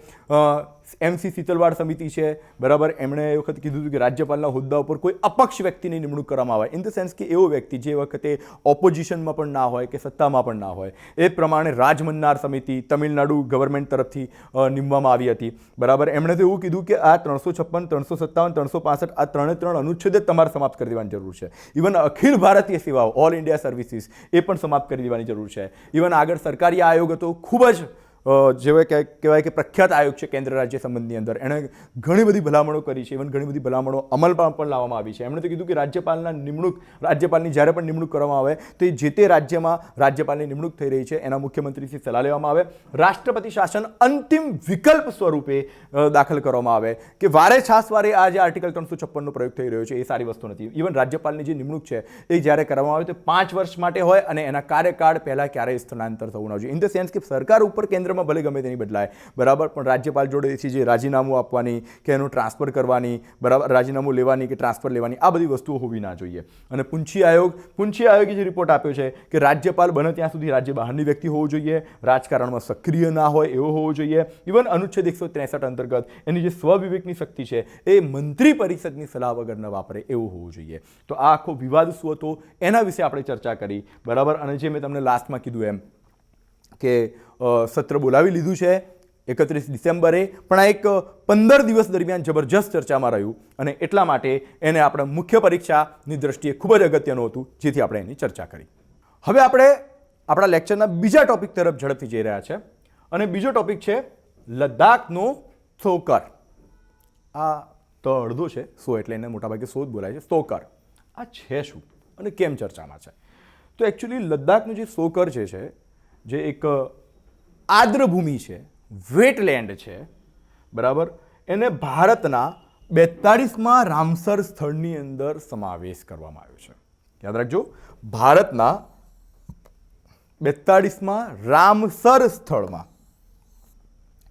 MC શીતલવાડ સમિતિ છે, બરાબર, એમણે એ વખત કીધું હતું કે રાજ્યપાલના હોદ્દા ઉપર કોઈ અપક્ષ વ્યક્તિની નિમણૂક કરવામાં આવે. ઇન ધ સેન્સ કે એવો વ્યક્તિ જે વખતે ઓપોઝિશનમાં પણ ના હોય કે સત્તામાં પણ ના હોય. એ પ્રમાણે રાજમન્નાર સમિતિ તમિલનાડુ ગવર્મેન્ટ તરફથી નીમવામાં આવી હતી. બરાબર, એમણે તો એવું કીધું કે આ 356, 357, 365 આ ત્રણે અનુચ્છેદ જ તમારે સમાપ્ત કરી દેવાની જરૂર છે. ઇવન અખિલ ભારતીય સેવાઓ, ઓલ ઇન્ડિયા સર્વિસીસ, એ પણ સમાપ્ત કરી દેવાની જરૂર છે. ઇવન આગળ સરકારી આયોગ હતો, ખૂબ જ જેવા કહેવાય કે પ્રખ્યાત આયોગ છે કેન્દ્ર રાજ્ય સંબંધની અંદર. એણે ઘણી બધી ભલામણો કરી છે, ઇવન ઘણી બધી ભલામણો અમલમાં પણ લાવવામાં આવી છે. એમણે તો કીધું કે રાજ્યપાલની જ્યારે પણ નિમણૂક કરવામાં આવે તો એ જે તે રાજ્યમાં રાજ્યપાલની નિમણૂક થઈ રહી છે એના મુખ્યમંત્રીથી સલાહ લેવામાં આવે. રાષ્ટ્રપતિ શાસન અંતિમ વિકલ્પ સ્વરૂપે દાખલ કરવામાં આવે કે વારે આ જે આર્ટિકલ 356નો પ્રયોગ થઈ રહ્યો છે એ સારી વસ્તુ નથી. ઇવન રાજ્યપાલની જે નિમણૂક છે એ જ્યારે કરવામાં આવે તો 5 વર્ષ માટે હોય અને એના કાર્યકાળ પહેલાં ક્યારેય સ્થળાંતર થવું ના જોઈએ. ઇન ધ સેન્સ કે સરકાર ઉપર કેન્દ્રમાં ભલે ગમે તેની બદલાય, બરાબર, પણ રાજ્યપાલ જોડેથી જે રાજીનામું આપવાની કે એનું ટ્રાન્સફર કરવાની, બરાબર, રાજીનામું લેવાની કે ટ્રાન્સફર લેવાની, આ બધી વસ્તુઓ હોવી ના જોઈએ. અને પૂંછી આયોગે જે રિપોર્ટ આપ્યો છે કે રાજ્યપાલ બને ત્યાં સુધી રાજ્ય બહારની વ્યક્તિ હોવો જોઈએ, રાજકારણમાં સક્રિય ના હોય એવો હોવો જોઈએ. ઇવન અનુચ્છેદ 163 અંતર્ગત એની જે સ્વવિવેકની શક્તિ છે એ મંત્રી પરિષદની સલાહ વગર ન વાપરે એવું હોવું જોઈએ. તો આ આખો વિવાદ શું હતો એના વિશે આપણે ચર્ચા કરી, બરાબર. અને જે મેં તમને લાસ્ટમાં કીધું એમ કે સત્ર બોલાવી લીધું છે 31 ડિસેમ્બરે, પણ આ એક 15 દિવસ દરમિયાન જબરજસ્ત ચર્ચામાં રહ્યું અને એટલા માટે એને આપણે મુખ્ય પરીક્ષાની દ્રષ્ટિએ ખૂબ જ અગત્યનું હતું, જેથી આપણે એની ચર્ચા કરી. હવે આપણે આપણા લેક્ચરના બીજા ટોપિક તરફ ઝડપથી જઈ રહ્યા છે અને બીજો ટોપિક છે લદ્દાખનો સોકર. આ તો અડધો છે, સો એટલે એને મોટાભાગે સો જ બોલાય છે. સોકર આ છે શું અને કેમ ચર્ચામાં છે? તો એકચ્યુઅલી લદ્દાખનું જે સોકર જે એક આદ્રભૂમિ છે, વેટલેન્ડ છે, બરાબર, એને ભારતના 42માં રામસર સ્થળની અંદર સમાવેશ કરવામાં આવ્યો છે. યાદ રાખજો, ભારતના 42માં રામસર સ્થળમાં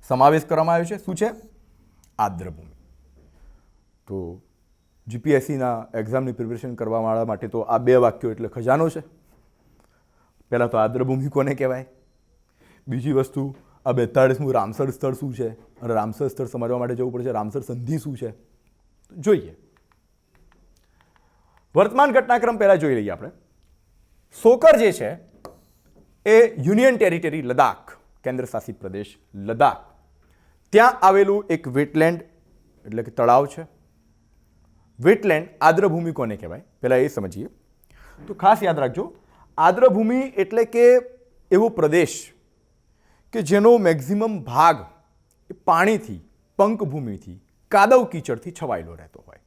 સમાવેશ કરવામાં આવ્યો છે. શું છે? આદ્રભૂમિ. તો જીપીએસસીના એક્ઝામની પ્રિપેરેશન કરવા માટે તો આ 2 વાક્યો એટલે ખજાનો છે. પહેલાં તો આદ્રભૂમિ કોને કહેવાય, બીજી વસ્તુ આ 42મું રામસર સ્થળ શું છે અને રામસર સ્થળ સમજવા માટે જવું પડશે રામસર સંધિ શું છે. જોઈએ, વર્તમાન ઘટનાક્રમ પહેલા જોઈ લઈએ આપણે. સોકર જે છે એ યુનિયન ટેરિટરી લદ્દાખ, કેન્દ્ર શાસિત પ્રદેશ લદ્દાખ, ત્યાં આવેલું એક વેટલેન્ડ એટલે કે તળાવ છે. વેટલેન્ડ આર્દ્રભૂમિ કોને કહેવાય પહેલાં એ સમજીએ. તો ખાસ યાદ રાખજો, આર્દ્રભૂમિ એટલે કે એવો પ્રદેશ કે જેનો મેક્ઝિમમ ભાગ એ પાણીથી, પંકભૂમિથી, કાદવ કીચડથી છવાયેલો રહેતો હોય.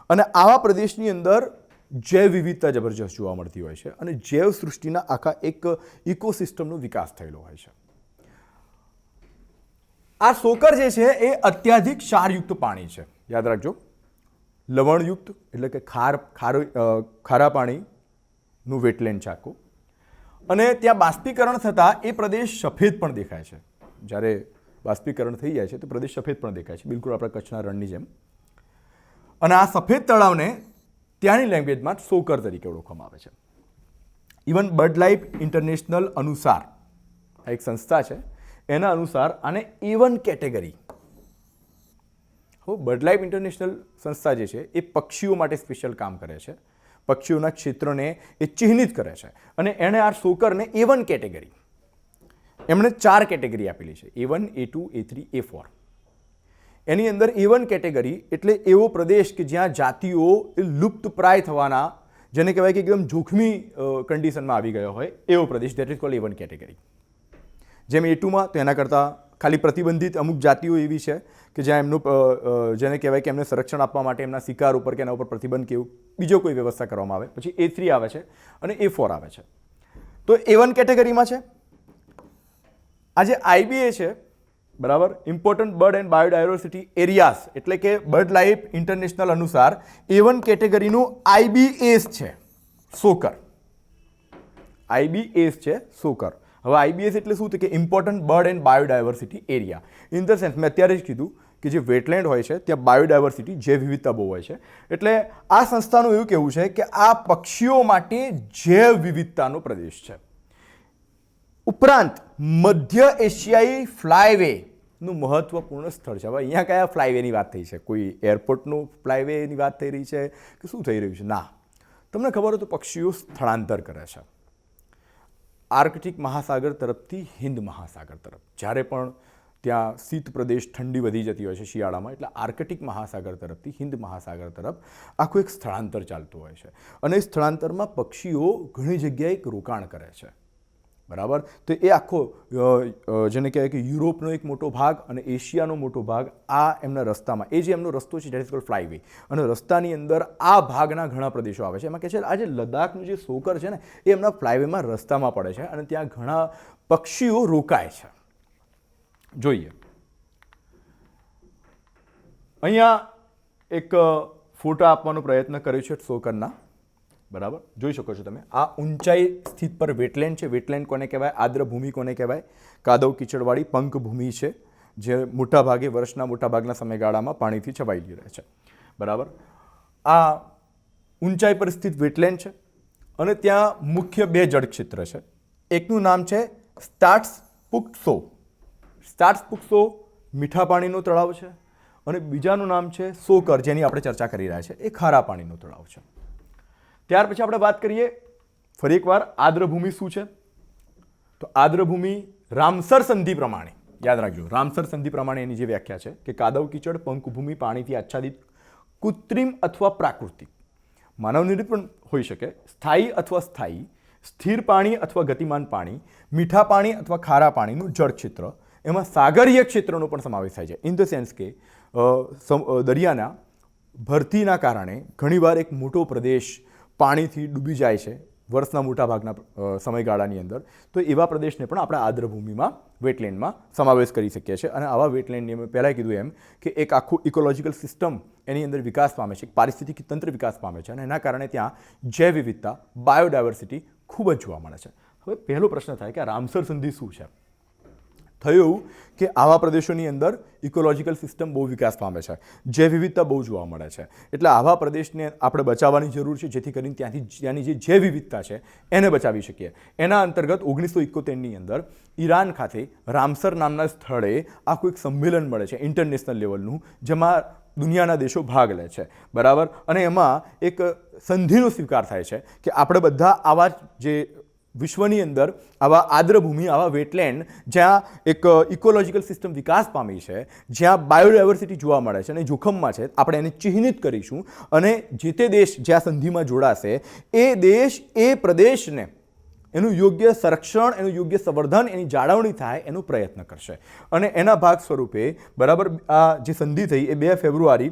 અને આવા પ્રદેશની અંદર જૈવ વિવિધતા જબરજસ્ત જોવા મળતી હોય છે અને જૈવ સૃષ્ટિના આખા એક ઇકોસિસ્ટમનો વિકાસ થયેલો હોય છે. આ સોકર જે છે એ અત્યાધિક ક્ષારયુક્ત પાણી છે. યાદ રાખજો, લવણયુક્ત એટલે કે ખારા પાણીનું વેટલેન્ડ છે આખું. અને ત્યાં બાષ્પીકરણ થતાં એ પ્રદેશ સફેદ પણ દેખાય છે. જ્યારે બાષ્પીકરણ થઈ જાય છે તો પ્રદેશ સફેદ પણ દેખાય છે, બિલકુલ આપણા કચ્છના રણની જેમ. અને આ સફેદ તળાવને ત્યાંની લેંગ્વેજમાં સોકર તરીકે ઓળખવામાં આવે છે. ઇવન બર્ડ લાઈફ ઇન્ટરનેશનલ અનુસાર, આ એક સંસ્થા છે, એના અનુસાર આને A1 category. Bird life international સંસ્થા જે છે એ પક્ષીઓ માટે સ્પેશિયલ કામ કરે છે, પક્ષીઓના ક્ષેત્રને એ ચિહ્નિત કરે છે. અને એણે આ સોકરને A1 કેટેગરી, એમણે 4 કેટેગરી આપેલી છે, A1, A2, A3, A4. એની અંદર A1 કેટેગરી એટલે એવો પ્રદેશ કે જ્યાં જાતિઓ લુપ્તપ્રાય થવાના, જેને કહેવાય કે એકદમ જોખમી કન્ડિશનમાં આવી ગયો હોય એવો પ્રદેશ, that is called A1 category. જેમ A2માં તો એના કરતાં ખાલી પ્રતિબંધિત અમુક જાતિઓ એવી છે કે જ્યાં એમનું, જેને કહેવાય કે એમને સંરક્ષણ આપવા માટે એમના શિકાર ઉપર કે એના ઉપર પ્રતિબંધ કે એવું બીજો કોઈ વ્યવસ્થા કરવામાં આવે. પછી A3 આવે છે અને A4 આવે છે. તો A1 કેટેગરીમાં છે આ જે IBA છે, બરાબર, important bird and biodiversity areas, એટલે કે બર્ડ લાઈફ ઇન્ટરનેશનલ અનુસાર A1 કેટેગરીનું IBAs છે સોકર. IBAs છે સોકર. હવે IBAs એટલે શું? કે important bird and biodiversity area. In the sense મેં અત્યારે જ કીધું કે જે વેટલેન્ડ હોય છે ત્યાં બાયોડાયવર્સિટી, જૈવ વિવિધતા બહુ હોય છે. એટલે આ સંસ્થાનું એવું કહેવું છે કે આ પક્ષીઓ માટે જૈવ વિવિધતાનો પ્રદેશ છે. ઉપરાંત મધ્ય એશિયાઈ ફ્લાયવેનું મહત્વપૂર્ણ સ્થળ છે. હવે અહીંયા કયા ફ્લાયવેની વાત થઈ છે? કોઈ એરપોર્ટનું ફ્લાયવેની વાત થઈ રહી છે કે શું થઈ રહ્યું છે? ના, તમને ખબર હોય તો પક્ષીઓ સ્થળાંતર કરે છે આર્કટિક મહાસાગર તરફથી હિન્દ મહાસાગર તરફ. જ્યારે પણ ત્યાં શીત પ્રદેશ, ઠંડી વધી જતી હોય છે શિયાળામાં, એટલે આર્કટિક મહાસાગર તરફથી હિન્દ મહાસાગર તરફ આખું એક સ્થળાંતર ચાલતું હોય છે. અને એ સ્થળાંતરમાં પક્ષીઓ ઘણી જગ્યાએ એક રોકાણ કરે છે, બરાબર. તો એ આખો જેને કહેવાય કે યુરોપનો એક મોટો ભાગ અને એશિયાનો મોટો ભાગ આ એમના રસ્તામાં, એ જે એમનો રસ્તો છે ડેટ ઇઝ કોલ્ડ ફ્લાયવે, અને રસ્તાની અંદર આ ભાગના ઘણા પ્રદેશો આવે છે. એમાં કહે છે આ જે લદ્દાખનું જે સોકર છે ને એ એમના ફ્લાયવેમાં રસ્તામાં પડે છે અને ત્યાં ઘણા પક્ષીઓ રોકાય છે. જોઈએ, અહીંયા એક ફોટા આપવાનો પ્રયત્ન કર્યો છે સોકરના, બરાબર, જોઈ શકો છો તમે. આ ઊંચાઈ સ્થિત પર વેટલેન્ડ છે. વેટલેન્ડ કોને કહેવાય? આર્દ્રભૂમિ કોને કહેવાય? કાદવ કીચડવાળી પંકભૂમિ છે જે મોટાભાગે વર્ષના મોટાભાગના સમયગાળામાં પાણીથી છવાયેલી રહે છે, બરાબર. આ ઊંચાઈ પર સ્થિત વેટલેન્ડ છે અને ત્યાં મુખ્ય 2 જળક્ષેત્ર છે. એકનું નામ છે સ્ટાટ્સપુક્સો. સ્ટાટ્સપુક્સો મીઠા પાણીનો તળાવ છે અને બીજાનું નામ છે સોકર, જેની આપણે ચર્ચા કરી રહ્યા છે, એ ખારા પાણીનો તળાવ છે. ત્યાર પછી આપણે વાત કરીએ ફરી એકવાર આર્દ્રભૂમિ શું છે. તો આર્દ્રભૂમિ રામસર સંધિ પ્રમાણે, યાદ રાખજો, રામસર સંધિ પ્રમાણે એની જે વ્યાખ્યા છે કે કાદવ કીચડ, પંકભૂમિ, પાણીથી આચ્છાદિત, કૃત્રિમ અથવા પ્રાકૃતિક, માનવ નિર્મિત પણ હોઈ શકે, સ્થાયી અથવા સ્થાયી, સ્થિર પાણી અથવા ગતિમાન પાણી, મીઠા પાણી અથવા ખારા પાણીનું જળક્ષેત્ર. એમાં સાગરીય ક્ષેત્રનો પણ સમાવેશ થાય છે. ઇન ધ સેન્સ કે દરિયાના ભરતીના કારણે ઘણીવાર એક મોટો પ્રદેશ પાણીથી ડૂબી જાય છે વર્ષના મોટા ભાગના સમયગાળાની અંદર. તો એવા પ્રદેશને પણ આપણે આર્દ્રભૂમિમાં, વેટલેન્ડમાં સમાવેશ કરી શકીએ છીએ. અને આવા વેટલેન્ડની મેં પહેલાં કીધું એમ કે એક આખું ઇકોલોજીકલ સિસ્ટમ એની અંદર વિકાસ પામે છે, એક પારિસ્થિતિક તંત્ર વિકાસ પામે છે અને એના કારણે ત્યાં જૈવ વિવિધતા, બાયોડાયવર્સિટી ખૂબ જ જોવા મળે છે. હવે પહેલો પ્રશ્ન થાય કે આ રામસર સંધિ શું છે? થયું એવું કે આવા પ્રદેશોની અંદર ઇકોલોજીકલ સિસ્ટમ બહુ વિકાસ પામે છે, જૈવ વિવિધતા બહુ જોવા મળે છે. એટલે આવા પ્રદેશને આપણે બચાવવાની જરૂર છે જેથી કરીને ત્યાંની જે જૈવ વિવિધતા છે એને બચાવી શકીએ. એના અંતર્ગત 1971ની અંદર ઈરાન ખાતે રામસર નામના સ્થળે આખું એક સંમેલન મળે છે ઇન્ટરનેશનલ લેવલનું, જેમાં દુનિયાના દેશો ભાગ લે છે, બરાબર. અને એમાં એક સંધિનો સ્વીકાર થાય છે કે આપણે બધા આવા જે વિશ્વની અંદર આવા આદ્રભૂમિ, આવા વેટલેન્ડ જ્યાં એક ઇકોલોજીકલ સિસ્ટમ વિકાસ પામી છે, જ્યાં બાયોડાયવર્સિટી જોવા મળે છે અને જોખમમાં છે, આપણે એને ચિહ્નિત કરીશું અને જે તે દેશ જ્યાં સંધિમાં જોડાશે એ દેશ એ પ્રદેશને એનું યોગ્ય સંરક્ષણ, એનું યોગ્ય સંવર્ધન, એની જાળવણી થાય એનો પ્રયત્ન કરશે. અને એના ભાગ સ્વરૂપે બરાબર આ જે સંધિ થઈ એ 2 ફેબ્રુઆરી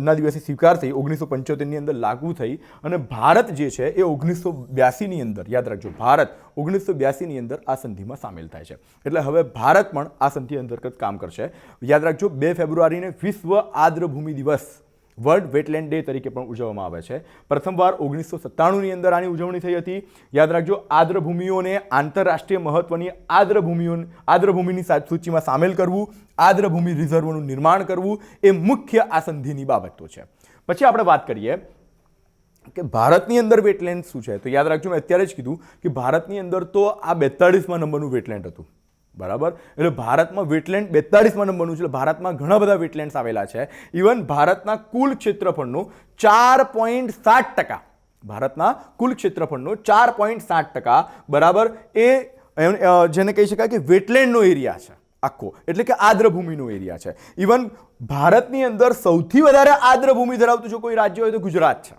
ના દિવસે સ્વીકાર થઈ, 1975ની અંદર લાગુ થઈ અને ભારત જે છે એ 1982ની અંદર, યાદ રાખજો, ભારત 1982ની અંદર આ સંધિમાં સામેલ થાય છે. એટલે હવે ભારત પણ આ સંધિ અંતર્ગત કામ કરશે. યાદ રાખજો, 2 ફેબ્રુઆરીને વિશ્વ આદ્રભૂમિ દિવસ, વર્લ્ડ વેટલેન્ડ ડે તરીકે પણ ઉજવવામાં આવે છે. પ્રથમવાર 1997ની અંદર આની ઉજવણી થઈ હતી. યાદ રાખજો, આદ્રભૂમિઓને આંતરરાષ્ટ્રીય મહત્વની આદ્રભૂમિની સૂચિમાં સામેલ કરવું, આદ્રભૂમિ રિઝર્વનું નિર્માણ કરવું એ મુખ્ય આ સંધિની બાબતો છે. પછી આપણે વાત કરીએ કે ભારતની અંદર વેટલેન્ડ શું છે. તો યાદ રાખજો, મેં અત્યારે જ કીધું કે ભારતની અંદર તો આ 42મા નંબરનું વેટલેન્ડ હતું. બરાબર, એટલે ભારતમાં વેટલેન્ડ 42મા નંબરનું છે. એટલે ભારતમાં ઘણા બધા વેટલેન્ડ્સ આવેલા છે. ઇવન ભારતના કુલ ક્ષેત્રફળનું 4.7%, ભારતના કુલ ક્ષેત્રફળનું 4.7% બરાબર એ જેને કહી શકાય કે વેટલેન્ડનો એરિયા છે આખો, એટલે કે આદ્રભૂમિનો એરિયા છે. ઇવન ભારતની અંદર સૌથી વધારે આદ્રભૂમિ ધરાવતું જો કોઈ રાજ્ય હોય તો ગુજરાત છે.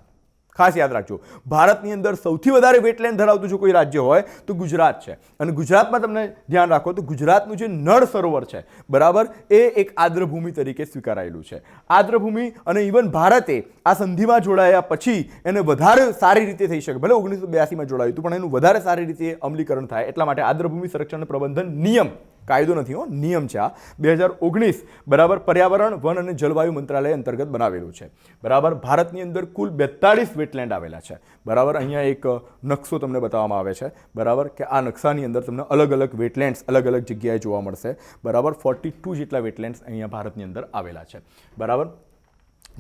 ખાસ યાદ રાખજો, ભારતની અંદર સૌથી વધારે વેટલેન્ડ ધરાવતું જો કોઈ રાજ્ય હોય તો ગુજરાત છે. અને ગુજરાતમાં તમને ધ્યાન રાખો તો ગુજરાતનું જે નળ સરોવર છે બરાબર એ એક આદ્રભૂમિ તરીકે સ્વીકારાયેલું છે. આદ્રભૂમિ અને ઇવન ભારતે આ સંધિમાં જોડાયા પછી એને વધારે સારી રીતે થઈ શકે, ભલે 1982માં જોડાયું હતું પણ એનું વધારે સારી રીતે અમલીકરણ થાય એટલા માટે આદ્રભૂમિ સંરક્ષણ પ્રબંધન નિયમ, કાયદો નથી હો, નિયમ છે, આ 2019 બરાબર પર્યાવરણ, વન અને જલવાયુ મંત્રાલય અંતર્ગત બનાવેલું છે. બરાબર, ભારતની અંદર કુલ 42 વેટલેન્ડ આવેલા છે. બરાબર, અહીંયા એક નકશો તમને બતાવવામાં આવે છે. બરાબર, કે આ નકશાની અંદર તમને અલગ અલગ વેટલેન્ડ્સ અલગ અલગ જગ્યાએ જોવા મળશે. બરાબર, 42 જેટલા વેટલેન્ડ્સ અહીંયા ભારતની અંદર આવેલા છે. બરાબર,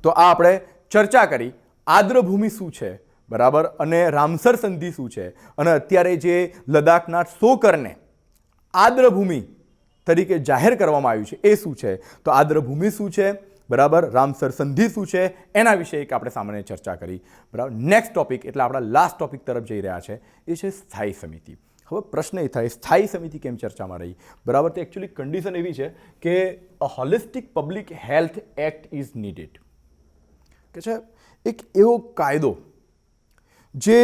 તો આ આપણે ચર્ચા કરી આદ્રભૂમિ શું છે બરાબર, અને રામસર સંધિ શું છે, અને અત્યારે જે લદ્દાખના સોકરને આદ્રભૂમિ તરીકે જાહેર કરવામાં આવ્યું છે એ શું છે. તો આદ્રભૂમિ શું છે બરાબર, રામસર સંધિ શું છે, એના વિશે એક આપણે સામાન્ય ચર્ચા કરી. બરાબર, નેક્સ્ટ ટોપિક એટલે આપણા લાસ્ટ ટોપિક તરફ જઈ રહ્યા છે એ છે સ્થાયી સમિતિ. હવે પ્રશ્ન એ થાય, સ્થાયી સમિતિ કેમ ચર્ચામાં રહી? બરાબર, તો એકચ્યુઅલી કન્ડિશન એવી છે કે a holistic public health act is needed, કે છે એક એવો કાયદો જે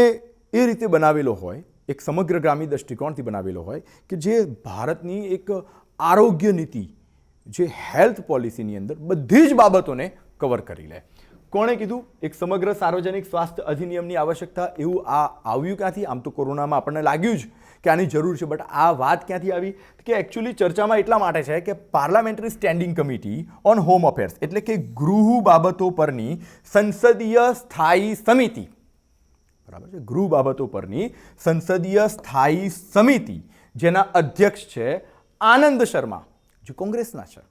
એ રીતે બનાવેલો હોય, એક સમગ્રગામી દૃષ્ટિકોણથી બનાવેલો હોય કે જે ભારતની એક આરોગ્ય નીતિ, જે હેલ્થ પોલિસીની અંદર બધી જ બાબતોને કવર કરી લે. કોણે કીધું? એક સમગ્ર સાર્વજનિક સ્વાસ્થ્ય અધિનિયમની આવશ્યકતા. એવું આ આવ્યું ક્યાંથી? આમ તો કોરોનામાં આપણને લાગ્યું જ કે આની જરૂર છે, બટ આ વાત ક્યાંથી આવી? કે એકચ્યુઅલી ચર્ચામાં એટલા માટે છે કે parliamentary standing committee on home affairs, એટલે કે ગૃહ બાબતો પરની સંસદીય સ્થાયી સમિતિ, બરાબર છે, ગૃહ બાબતો પરની સંસદીય સ્થાયી સમિતિ, જેના અધ્યક્ષ છે આનંદ શર્મા, જે કોંગ્રેસના છે.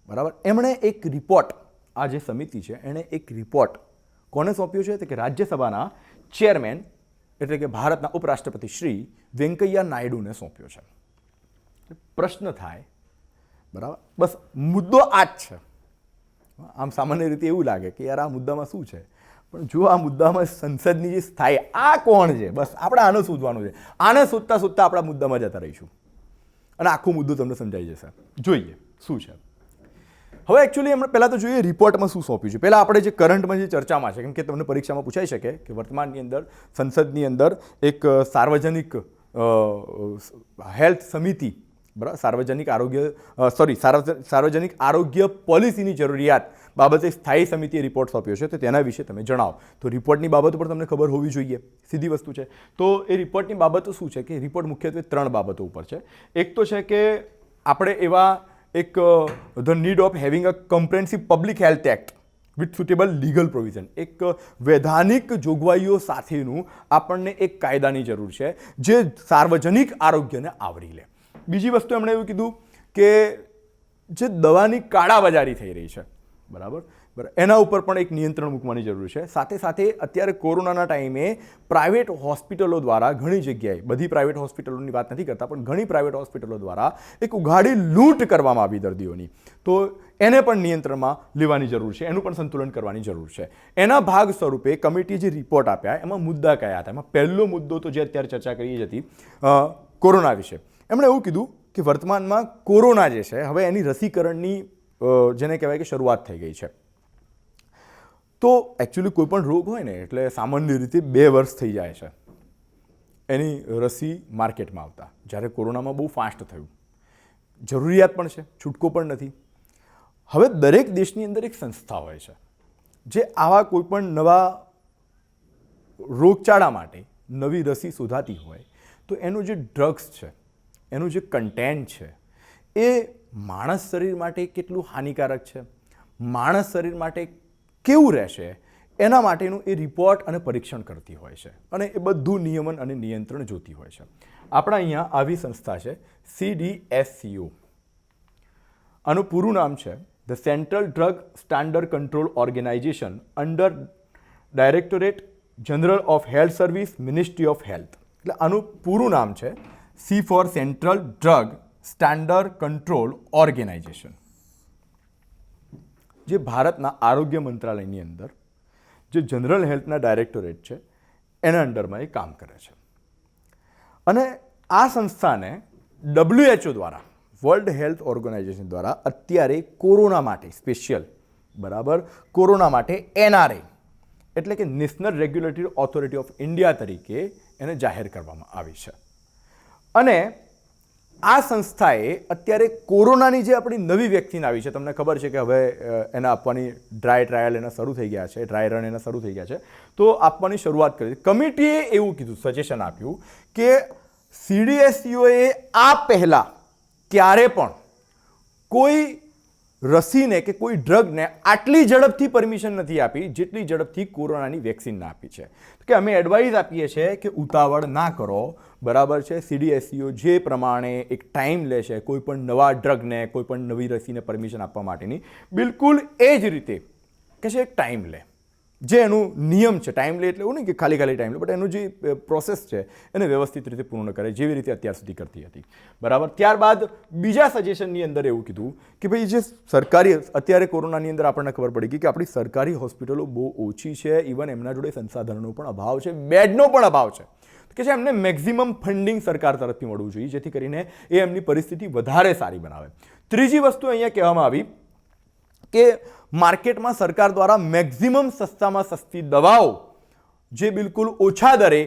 બરાબર, એમણે એક રિપોર્ટ, આ જે સમિતિ છે એણે એક રિપોર્ટ કોને સોંપ્યો છે? તો કે રાજ્યસભાના ચેરમેન એટલે કે ભારતના ઉપરાષ્ટ્રપતિ શ્રી વેંકૈયા નાયડુને સોંપ્યો છે. પ્રશ્ન થાય, બરાબર, બસ મુદ્દો આ જ છે. આમ સામાન્ય રીતે એવું લાગે કે યાર આ મુદ્દામાં શું છે, પણ જો આ મુદ્દામાં સંસદની જે સ્થાયી, આ કોણ છે, બસ આપણે આને શોધવાનું છે. આને શોધતા શોધતા આપણા મુદ્દામાં જતા રહીશું અને આખો મુદ્દો તમને સમજાઈ જશે. જોઈએ શું છે. હવે એકચ્યુઅલી એમણે પહેલાં તો જોઈએ રિપોર્ટમાં શું સોંપ્યું છે. પહેલાં આપણે જે કરંટમાં જે ચર્ચામાં છે, કેમ કે તમને પરીક્ષામાં પૂછાઈ શકે કે વર્તમાનની અંદર સંસદની અંદર એક સાર્વજનિક હેલ્થ સમિતિ, બરાબર, સાર્વજનિક આરોગ્ય પોલિસીની જરૂરિયાત બાબતે સ્થાયી સમિતિએ રિપોર્ટ સોંપ્યો છે, તો તેના વિશે તમે જણાવો. તો રિપોર્ટની બાબતો પણ તમને ખબર હોવી જોઈએ, સીધી વસ્તુ છે. તો એ રિપોર્ટની બાબતો શું છે કે રિપોર્ટ મુખ્યત્વે 3 બાબતો ઉપર છે. એક તો છે કે આપણે એવા એક the need of having a comprehensive public health act with suitable legal provision, એક વૈધાનિક જોગવાઈઓ સાથેનું આપણને એક કાયદાની જરૂર છે જે સાર્વજનિક આરોગ્યને આવરી લે. બીજી વસ્તુ એમણે એવું કીધું કે જે દવાની કાળાબજારી થઈ રહી છે, બરાબર, બરાબર, એના ઉપર પણ એક નિયંત્રણ મૂકવાની જરૂર છે. સાથે સાથે અત્યારે કોરોનાના ટાઈમે પ્રાઇવેટ હોસ્પિટલો દ્વારા ઘણી જગ્યાએ, બધી પ્રાઇવેટ હોસ્પિટલોની વાત નથી કરતા, પણ ઘણી પ્રાઇવેટ હોસ્પિટલો દ્વારા એક ઉઘાડી લૂંટ કરવામાં આવી દર્દીઓની, તો એને પણ નિયંત્રણમાં લેવાની જરૂર છે, એનું પણ સંતુલન કરવાની જરૂર છે. એના ભાગ સ્વરૂપે કમિટીએ જે રિપોર્ટ આપ્યા એમાં મુદ્દા કયા હતા? એમાં પહેલો મુદ્દો તો જે અત્યારે ચર્ચા કરી હતી કોરોના વિશે. એમણે એવું કીધું કે વર્તમાનમાં કોરોના જે છે હવે એની રસીકરણની જેને કહેવાય કે શરૂઆત થઈ ગઈ છે. તો એકચ્યુઅલી કોઈ પણ રોગ હોય ને એટલે સામાન્ય રીતે 2 વર્ષ થઈ જાય છે એની રસી માર્કેટમાં આવતા. જ્યારે કોરોનામાં બહુ ફાસ્ટ થયું, જરૂરિયાત પણ છે, છૂટકો પણ નથી. હવે દરેક દેશની અંદર એક સંસ્થા હોય છે જે આવા કોઈ પણ નવા રોગચાળા માટે નવી રસી શોધાતી હોય તો એનું જે ડ્રગ્સ છે, એનું જે કન્ટેન્ટ છે, એ માણસ શરીર માટે કેટલું હાનિકારક છે, માણસ શરીર માટે કેવું રહેશે, એના માટેનું એ રિપોર્ટ અને પરીક્ષણ કરતી હોય છે અને એ બધું નિયમન અને નિયંત્રણ જોતી હોય છે. આપણા અહીંયા આવી સંસ્થા છે CDSCO. આનું પૂરું નામ છે the central drug standard control organisation under directorate general of health service, ministry of health. એટલે આનું પૂરું નામ છે C for central drug standard control organisation, જે ભારતના આરોગ્ય મંત્રાલયની અંદર જે જનરલ હેલ્થના ડાયરેક્ટોરેટ છે એના અંડરમાં એ કામ કરે છે. અને આ સંસ્થાને WHO દ્વારા, વર્લ્ડ હેલ્થ ઓર્ગેનાઇઝેશન દ્વારા અત્યારે કોરોના માટે સ્પેશિયલ, બરાબર, કોરોના માટે NRA એટલે કે national regulatory authority of India તરીકે એને જાહેર કરવામાં આવી છે. અને આ સંસ્થાએ અત્યારે કોરોનાની જે આપણી નવી વેક્સિન આવી છે, તમને ખબર છે કે હવે એના આપવાની ડ્રાય ટ્રાયલ એના શરૂ થઈ ગયા છે, ડ્રાય રન એના શરૂ થઈ ગયા છે, તો આપવાની શરૂઆત કરી. કમિટીએ એવું કીધું, સજેશન આપ્યું કે CDSCOએ આ પહેલાં ક્યારે પણ કોઈ રસીને કે કોઈ ડ્રગને આટલી ઝડપથી પરમિશન નથી આપી જેટલી ઝડપથી કોરોનાની વેક્સિનને આપી છે. કે અમે એડવાઇઝ આપીએ છીએ કે ઉતાવળ ના કરો, બરાબર છે. CDSCO જે પ્રમાણે એક ટાઈમ લે છે કોઈ પણ નવા ડ્રગને, કોઈ પણ નવી રસીને પરમિશન આપવા માટેની, બિલકુલ એ જ રીતે કે છે એક ટાઈમ લે, જે એનું નિયમ છે. ટાઈમ લે એટલે એવું નહીં કે ખાલી ટાઈમ લે, બટ એનું જે પ્રોસેસ છે એને વ્યવસ્થિત રીતે પૂર્ણ કરે, જેવી રીતે અત્યાર સુધી કરતી હતી, બરાબર. ત્યારબાદ બીજા સજેશનની અંદર એવું કીધું કે ભાઈ જે સરકારી, અત્યારે કોરોનાની અંદર આપણને ખબર પડી ગઈ કે આપણી સરકારી હોસ્પિટલો બહુ ઓછી છે, ઇવન એમના જોડે સંસાધનોનો પણ અભાવ છે, બેડનો પણ અભાવ છે, કે છે એમને મેક્સિમમ ફંડિંગ સરકાર તરફથી મળવું જોઈએ જેથી કરીને એ એમની પરિસ્થિતિ વધારે સારી બનાવે. ત્રીજી વસ્તુ અહીંયા કહેવામાં આવી કે માર્કેટમાં સરકાર દ્વારા મેક્સિમમ સસ્તામાં સસ્તી દવાઓ જે બિલકુલ ઓછા દરે,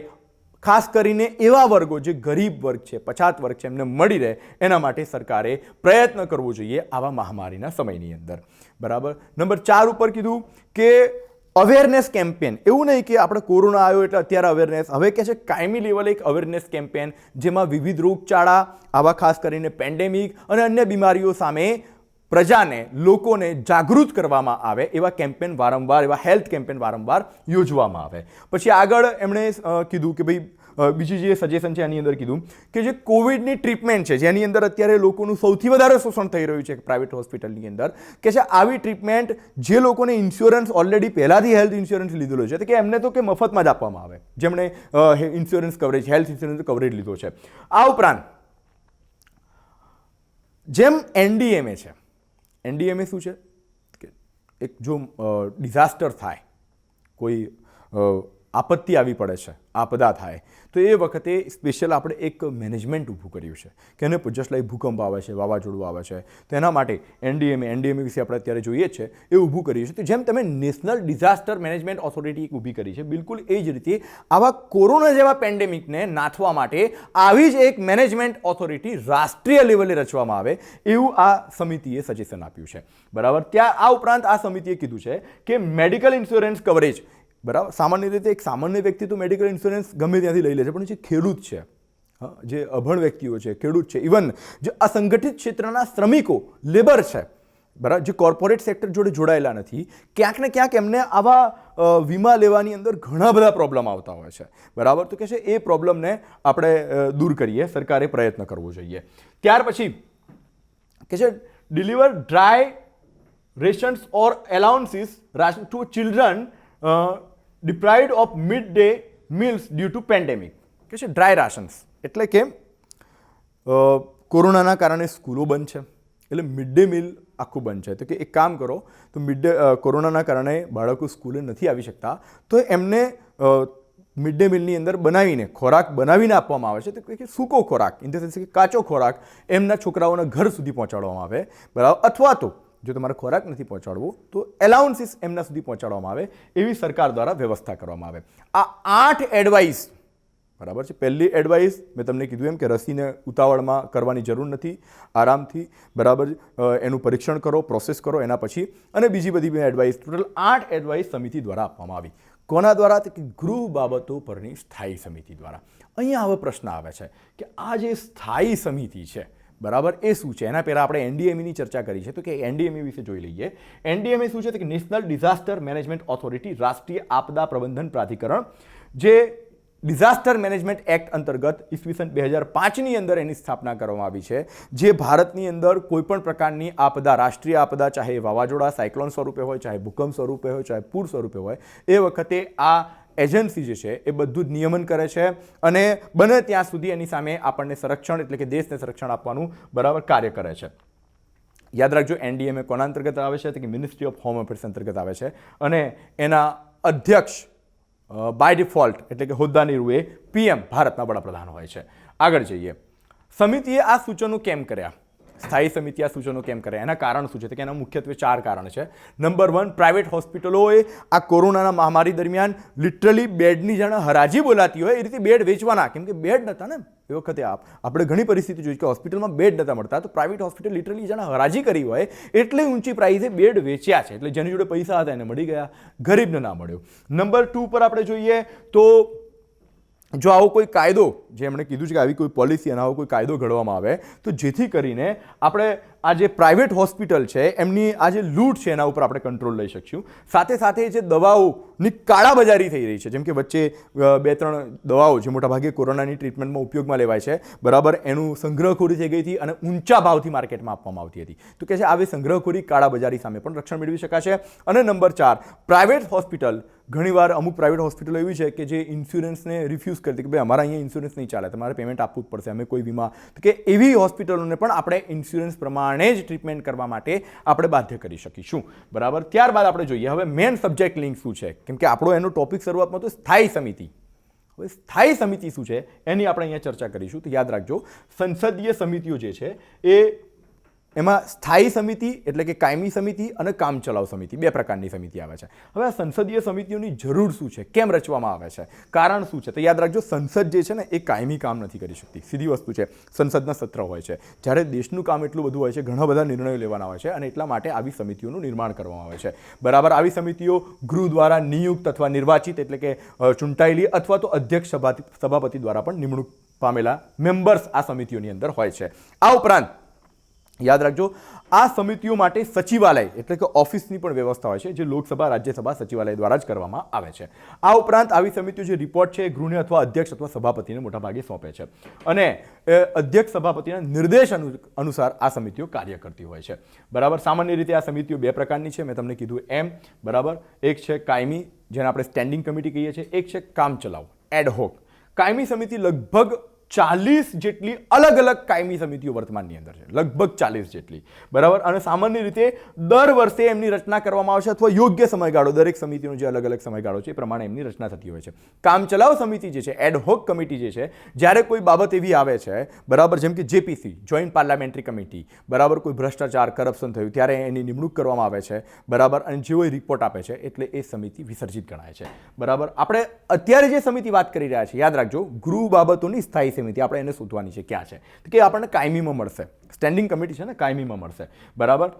ખાસ કરીને એવા વર્ગો જે ગરીબ વર્ગ છે, પછાત વર્ગ છે, એમને મળી રહે એના માટે સરકારે પ્રયત્ન કરવો જોઈએ આવા મહામારીના સમયની અંદર, બરાબર. નંબર 4 ઉપર કીધું કે અવેરનેસ કેમ્પેન. એવું નહીં કે આપણે કોરોના આવ્યો એટલે અત્યારે અવેરનેસ, હવે કે છે કાયમી લેવલે એક અવેરનેસ કેમ્પેન જેમાં વિવિધ રોગચાળા, આવા ખાસ કરીને પેન્ડેમિક અને અન્ય બીમારીઓ સામે પ્રજાને, લોકોને જાગૃત કરવામાં આવે એવા કેમ્પેન વારંવાર, એવા હેલ્થ કેમ્પેન વારંવાર યોજવામાં આવે. પછી આગળ એમણે કીધું કે ભાઈ બીજી જે સજેશન છે એની અંદર કીધું કે જે કોવિડની ટ્રીટમેન્ટ છે, જેની અંદર અત્યારે લોકોનું સૌથી વધારે શોષણ થઈ રહ્યું છે પ્રાઇવેટ હોસ્પિટલની અંદર, કે છે આવી ટ્રીટમેન્ટ જે લોકોને ઇન્સ્યોરન્સ ઓલરેડી પહેલાંથી હેલ્થ ઇન્સ્યોરન્સ લીધેલો છે કે એમને તો કે મફતમાં જ આપવામાં આવે, જેમણે insurance coverage, health insurance coverage લીધો છે. આ ઉપરાંત જેમ NDMA છે, NDMA શું છે કે એક જો ડિઝાસ્ટર થાય, કોઈ આપત્તિ આવી પડે છે, આપદા થાય, તો એ વખતે સ્પેશિયલ આપણે એક મેનેજમેન્ટ ઊભું કર્યું છે કે એને જસ્ટ લાઈક ભૂકંપ આવે છે, વાવાઝોડું આવે છે, તો એના માટે NDMA વિશે આપણે અત્યારે જોઈએ છે, એ ઊભું કર્યું છે. તો જેમ તમે નેશનલ ડિઝાસ્ટર મેનેજમેન્ટ ઓથોરિટી એક ઊભી કરી છે, બિલકુલ એ જ રીતે આવા કોરોના જેવા પેન્ડેમિકને નાથવા માટે આવી જ એક મેનેજમેન્ટ ઓથોરિટી રાષ્ટ્રીય લેવલે રચવામાં આવે એવું આ સમિતિએ સજેશન આપ્યું છે, બરાબર. ત્યાં આ ઉપરાંત આ સમિતિએ કીધું છે કે મેડિકલ ઇન્સ્યોરન્સ કવરેજ, બરાબર. સામાન્ય રીતે એક સામાન્ય વ્યક્તિ તો મેડિકલ ઇન્સ્યોરન્સ ગમે ત્યાંથી લઈ લે છે, પણ જે ખેડૂત છે, જે અભણ વ્યક્તિઓ છે, ખેડૂત છે, ઇવન જે અસંગઠિત ક્ષેત્રના શ્રમિકો, લેબર છે, બરાબર, જે કોર્પોરેટ સેક્ટર જોડે જોડાયેલા નથી, ક્યાંક ને ક્યાંક એમને આવા વીમા લેવાની અંદર ઘણા બધા પ્રોબ્લેમ આવતા હોય છે, બરાબર. તો કે છે એ પ્રોબ્લેમને આપણે દૂર કરીએ, સરકારે પ્રયત્ન કરવો જોઈએ. ત્યાર પછી કે છે deliver dry rations or allowances to children deprived of midday meals due to pandemic. કે છે ડ્રાય રાશન્સ, એટલે કે કોરોનાના કારણે સ્કૂલો બંધ છે એટલે મિડ ડે મિલ આખું બંધ છે. તો કે એક કામ કરો, તો કોરોનાના કારણે બાળકો સ્કૂલે નથી આવી શકતા તો એમને મિડ ડે મિલની અંદર બનાવીને ખોરાક બનાવીને આપવામાં આવે છે. તો કે સૂકો ખોરાક ઇન ધ સેન્સ કે કાચો ખોરાક એમના છોકરાઓના ઘર સુધી પહોંચાડવામાં આવે, બરાબર. અથવા તો જો તમારે ખોરાક નથી પહોંચાડવો તો એલાઉન્સીસ એમના સુધી પહોંચાડવામાં આવે એવી સરકાર દ્વારા વ્યવસ્થા કરવામાં આવે. આ 8 એડવાઇસ, બરાબર છે. પહેલી એડવાઇસ મેં તમને કીધું એમ કે રસીને ઉતાવળમાં કરવાની જરૂર નથી, આરામથી, બરાબર, એનું પરીક્ષણ કરો, પ્રોસેસ કરો એના પછી. અને બીજી બધી એડવાઇસ, ટોટલ 8 એડવાઇસ સમિતિ દ્વારા આપવામાં આવી. કોના દ્વારા? તો કે ગૃહ બાબતો પરની સ્થાયી સમિતિ દ્વારા. અહીંયા હવે પ્રશ્ન આવે છે કે આ જે સ્થાયી સમિતિ છે, બરાબર, એ શું છે? એના પહેલાં આપણે એનડીએમએની ચર્ચા કરી છે, તો કે એનડીએમએ વિશે જોઈ લઈએ. એનડીએમએ શું છે? તો કે નેશનલ ડિઝાસ્ટર મેનેજમેન્ટ ઓથોરિટી, રાષ્ટ્રીય આપદા પ્રબંધન પ્રાધિકરણ, જે ડિઝાસ્ટર મેનેજમેન્ટ એક્ટ અંતર્ગત ઈસવીસન 2005ની અંદર એની સ્થાપના કરવામાં આવી છે, જે ભારતની અંદર કોઈપણ પ્રકારની આપદા, રાષ્ટ્રીય આપદા, ચાહે વાવાઝોડા, સાયક્લોન સ્વરૂપે હોય, ચાહે ભૂકંપ સ્વરૂપે હોય, ચાહે પૂર સ્વરૂપે હોય, એ વખતે આ એજન્સી જે છે એ બધું જ નિયમન કરે છે અને બને ત્યાં સુધી એની સામે આપણને સંરક્ષણ, એટલે કે દેશને સંરક્ષણ આપવાનું, બરાબર, કાર્ય કરે છે. યાદ રાખજો, એનડીએમએ કોના અંતર્ગત આવે છે? તો કે મિનિસ્ટ્રી ઓફ હોમ અફેર્સ અંતર્ગત આવે છે અને એના અધ્યક્ષ બાય ડિફોલ્ટ, એટલે કે હોદ્દાની રૂએ પીએમ, ભારતના વડાપ્રધાન હોય છે. આગળ જઈએ. સમિતિએ આ સૂચનો કેમ કર્યા? સ્થાયી સમિતિ આ સૂચનો કેમ કર્યા? એના કારણ શું છે? તો કે એના મુખ્યત્વે 4 કારણ છે. નંબર 1, પ્રાઇવેટ હોસ્પિટલોએ આ કોરોનાના મહામારી દરમિયાન લિટરલી બેડની જાણે હરાજી બોલાતી હોય એ રીતે બેડ વેચવાના, કેમ કે બેડ નહોતા ને એ વખતે. આપણે ઘણી પરિસ્થિતિ જોઈ કે હોસ્પિટલમાં બેડ નહોતા મળતા, તો પ્રાઇવેટ હોસ્પિટલ લિટરલી જાણે હરાજી કરી હોય એટલી ઊંચી પ્રાઇસે બેડ વેચ્યા છે, એટલે જેની જોડે પૈસા હતા એને મળી ગયા, ગરીબને ના મળ્યો. નંબર 2 પર આપણે જોઈએ તો જો આવો કોઈ કાયદો, જે એમણે કીધું છે કે આવી કોઈ પોલિસી અને આવો કોઈ કાયદો ઘડવામાં આવે તો જેથી કરીને આપણે આ જે પ્રાઇવેટ હોસ્પિટલ છે એમની આ જે લૂંટ છે એના ઉપર આપણે કંટ્રોલ લઈ શકીશું. સાથે સાથે જે દવાઓની કાળાબજારી થઈ રહી છે, જેમ કે વચ્ચે 2-3 દવાઓ જે મોટાભાગે કોરોનાની ટ્રીટમેન્ટમાં ઉપયોગમાં લેવાય છે, બરાબર, એનું સંગ્રહખોરી થઈ ગઈ હતી અને ઊંચા ભાવથી માર્કેટમાં આપવામાં આવતી હતી. તો કે છે આવી સંગ્રહખોરી, કાળાબજારી સામે પણ રક્ષણ મેળવી શકાશે. અને નંબર 4, પ્રાઇવેટ હોસ્પિટલ, ઘણીવાર અમુક પ્રાઇવેટ હોસ્પિટલો એવી છે કે જે ઇન્સ્યોરન્સને રિફ્યુઝ કરતી કે ભાઈ અમારા અહીંયા ઇન્સ્યોરન્સ નહીં ચાલે, તમારે પેમેન્ટ આપવું જ પડશે, અમે કોઈ વીમા, તો કે એવી હોસ્પિટલોને પણ આપણે ઇન્સ્યોરન્સ પ્રમાણે જ ટ્રીટમેન્ટ કરવા માટે આપણે બાધ્ય કરી શકીશું, બરાબર. ત્યારબાદ આપણે જોઈએ હવે મેન સબ્જેક્ટ લિંક શું છે, કેમ કે આપણો એનો ટોપિક શરૂઆતમાં તો સ્થાયી સમિતિ. હવે સ્થાયી સમિતિ શું છે એની આપણે અહીંયા ચર્ચા કરીશું. તો યાદ રાખજો, સંસદીય સમિતિઓ જે છે એ એમાં સ્થાયી સમિતિ એટલે કે કાયમી સમિતિ અને કામચલાઉ સમિતિ, 2 પ્રકારની સમિતિ આવે છે. હવે આ સંસદીય સમિતિઓની જરૂર શું છે, કેમ રચવામાં આવે છે, કારણ શું છે? તો યાદ રાખજો, સંસદ જે છે ને એ કાયમી કામ નથી કરી શકતી, સીધી વસ્તુ છે. સંસદના સત્ર હોય છે, જ્યારે દેશનું કામ એટલું બધું હોય છે, ઘણા બધા નિર્ણયો લેવાના હોય છે અને એટલા માટે આવી સમિતિઓનું નિર્માણ કરવામાં આવે છે, બરાબર. આવી સમિતિઓ ગૃહ દ્વારા નિયુક્ત અથવા નિર્વાચિત, એટલે કે ચૂંટાયેલી અથવા તો અધ્યક્ષ સભાપતિ દ્વારા પણ નિમણૂક પામેલા મેમ્બર્સ આ સમિતિઓની અંદર હોય છે. આ ઉપરાંત યાદ રાખજો, આ સમિતિઓ માટે સચિવાલય એટલે કે ઓફિસની પણ વ્યવસ્થા હોય છે, જે લોકસભા, રાજ્યસભા સચિવાલય દ્વારા જ કરવામાં આવે છે. આ ઉપરાંત આવી સમિતિઓ જે રિપોર્ટ છે ગૃહને અથવા અધ્યક્ષ અથવા સભાપતિને મોટાભાગે સોંપે છે અને અધ્યક્ષ સભાપતિના નિર્દેશ અનુસાર આ સમિતિઓ કાર્ય કરતી હોય છે, બરાબર. સામાન્ય રીતે આ સમિતિઓ 2 પ્રકારની છે, મેં તમને કીધું એમ, બરાબર. એક છે કાયમી, જેને આપણે સ્ટેન્ડિંગ કમિટી કહીએ છીએ, એક છે કામચલાઉ, એડહોક. કાયમી સમિતિ લગભગ 40 જેટલી અલગ અલગ કાયમી સમિતિઓ વર્તમાનની અંદર છે, લગભગ 40 જેટલી, બરાબર. અને સામાન્ય રીતે દર વર્ષે એમની રચના કરવામાં આવે છે અથવા યોગ્ય સમયગાળો, દરેક સમિતિનો જે અલગ અલગ સમયગાળો છે એ પ્રમાણે એમની રચના થતી હોય છે. કામચલાઉ સમિતિ જે છે, એડહોક કમિટી જે છે, જ્યારે કોઈ બાબત એવી આવે છે, બરાબર, જેમ કે જેપીસી, જોઈન્ટ પાર્લામેન્ટરી કમિટી, બરાબર, કોઈ ભ્રષ્ટાચાર, કરપ્શન થયું ત્યારે એની નિમણૂક કરવામાં આવે છે, બરાબર, અને જેવો રિપોર્ટ આપે છે એટલે એ સમિતિ વિસર્જિત ગણાય છે, બરાબર. આપણે અત્યારે જે સમિતિ વાત કરી રહ્યા છીએ, યાદ રાખજો, ગૃહ બાબતોની સ્થાયી સમિતિ, આપણે એને શોધવાની છે ક્યાં છે, તો કે આપણને કાયમીમાં મળશે. સ્ટેન્ડિંગ કમિટી છે ને, કાયમીમાં મળશે, બરાબર.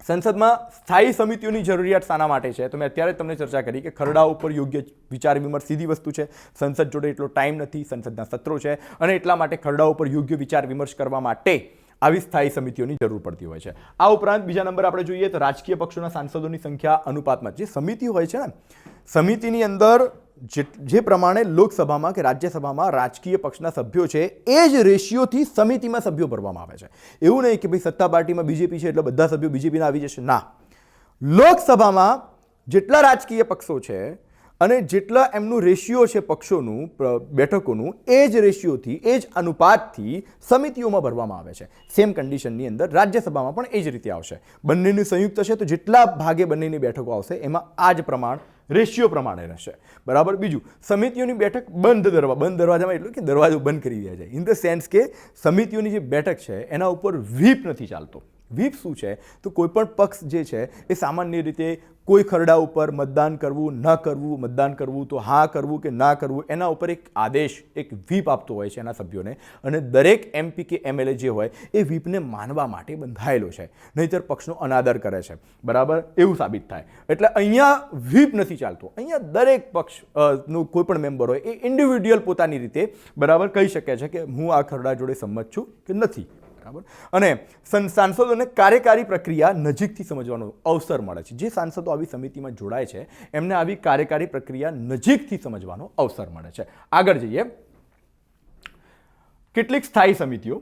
સંસદમાં સ્થાયી સમિતિઓની જરૂરિયાત શાના માટે છે? તો મેં અત્યારે તમને ચર્ચા કરી કે ખરડાઓ ઉપર યોગ્ય વિચાર વિમર્શ સીધી વસ્તુ છે, સંસદ જોડે એટલો ટાઈમ નથી, સંસદના સત્રો છે અને એટલા માટે ખરડાઓ ઉપર યોગ્ય વિચાર વિમર્શ કરવા માટે આવી સ્થાયી સમિતિઓની જરૂર પડતી હોય છે. આ ઉપરાંત બીજા નંબર આપણે જોઈએ તો રાજકીય પક્ષોના સાંસદોની સંખ્યા અનુપાતમાં જે સમિતિ હોય છે ને, સમિતિની અંદર જે પ્રમાણે લોકસભામાં કે રાજ્યસભામાં રાજકીય પક્ષના સભ્યો છે એ જ રેશિયોથી સમિતિમાં સભ્યો ભરવામાં આવે છે. એવું નહીં કે ભાઈ સત્તા પાર્ટીમાં બીજેપી છે એટલે બધા સભ્યો બીજેપીના આવી જશે. ના, લોકસભામાં જેટલા રાજકીય પક્ષો છે અને જેટલા એમનું રેશિયો છે પક્ષોનું, બેઠકોનું, એ જ રેશિયોથી, એ જ અનુપાતથી સમિતિઓમાં ભરવામાં આવે છે. સેમ કન્ડિશનની અંદર રાજ્યસભામાં પણ એ જ રીતે આવશે. બંનેનું સંયુક્ત છે તો જેટલા ભાગે બંનેની બેઠકો આવશે એમાં આ જ પ્રમાણ રેશિયો પ્રમાણે રહેશે. બરાબર. બીજું, સમિતિઓની બેઠક બંધ દરવાજામાં એટલું કે દરવાજો બંધ કરી દે છે. ઇન ધ સેન્સ કે સમિતિઓની જે બેઠક છે એના ઉપર વ્હીપ નથી ચાલતો. વ્હીપ શું છે? તો કોઈ પણ પક્ષ જે છે એ સામાન્ય રીતે કોઈ ખરડા ઉપર મતદાન કરવું ન કરવું, મતદાન કરવું તો હા કરવું કે ના કરવું, એના ઉપર એક આદેશ, એક વ્હીપ આપતો હોય છે એના સભ્યોને, અને દરેક MP કે MLA જે હોય એ વ્હીપને માનવા માટે બંધાયેલો છે, નહીંતર પક્ષનો અનાદર કરે છે. બરાબર, એવું સાબિત થાય. એટલે અહીંયા વ્હીપ નથી ચાલતો. અહીંયા દરેક પક્ષનું કોઈ પણ મેમ્બર હોય એ ઇન્ડિવિડ્યુઅલ પોતાની રીતે બરાબર કહી શકે છે કે હું આ ખરડા જોડે સંમત છું કે નથી. અને સાંસદોને કાર્યકારી પ્રક્રિયા નજીકથી સમજવાનો અવસર મળે છે. જે સાંસદો આવી સમિતિમાં જોડાય છે એમને આવી કાર્યકારી પ્રક્રિયા નજીકથી સમજવાનો અવસર મળે છે. આગળ જઈએ. કેટલીક સ્થાયી સમિતિઓ.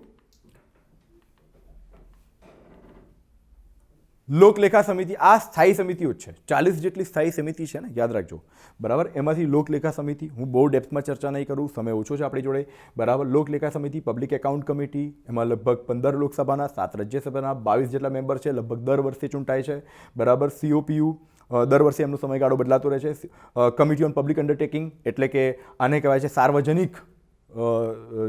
લોકલેખા સમિતિ, આ સ્થાયી સમિતિઓ જ છે. 40 જેટલી સ્થાયી સમિતિ છે ને, યાદ રાખજો. બરાબર. એમાંથી લોકલેખા સમિતિ, હું બહુ ડેપ્થમાં ચર્ચા નહીં કરું, સમય ઓછો છે આપણી જોડે. બરાબર. લોકલેખા સમિતિ, પબ્લિક એકાઉન્ટ કમિટી, એમાં લગભગ 15 લોકસભાના, 7 રાજ્યસભાના, 22 જેટલા મેમ્બર છે. લગભગ દર વર્ષે ચૂંટાય છે. બરાબર. COPU, દર વર્ષે એમનો સમયગાળો બદલાતો રહે છે. કમિટી ઓન પબ્લિક અન્ડરટેકિંગ, એટલે કે આને કહેવાય છે સાર્વજનિક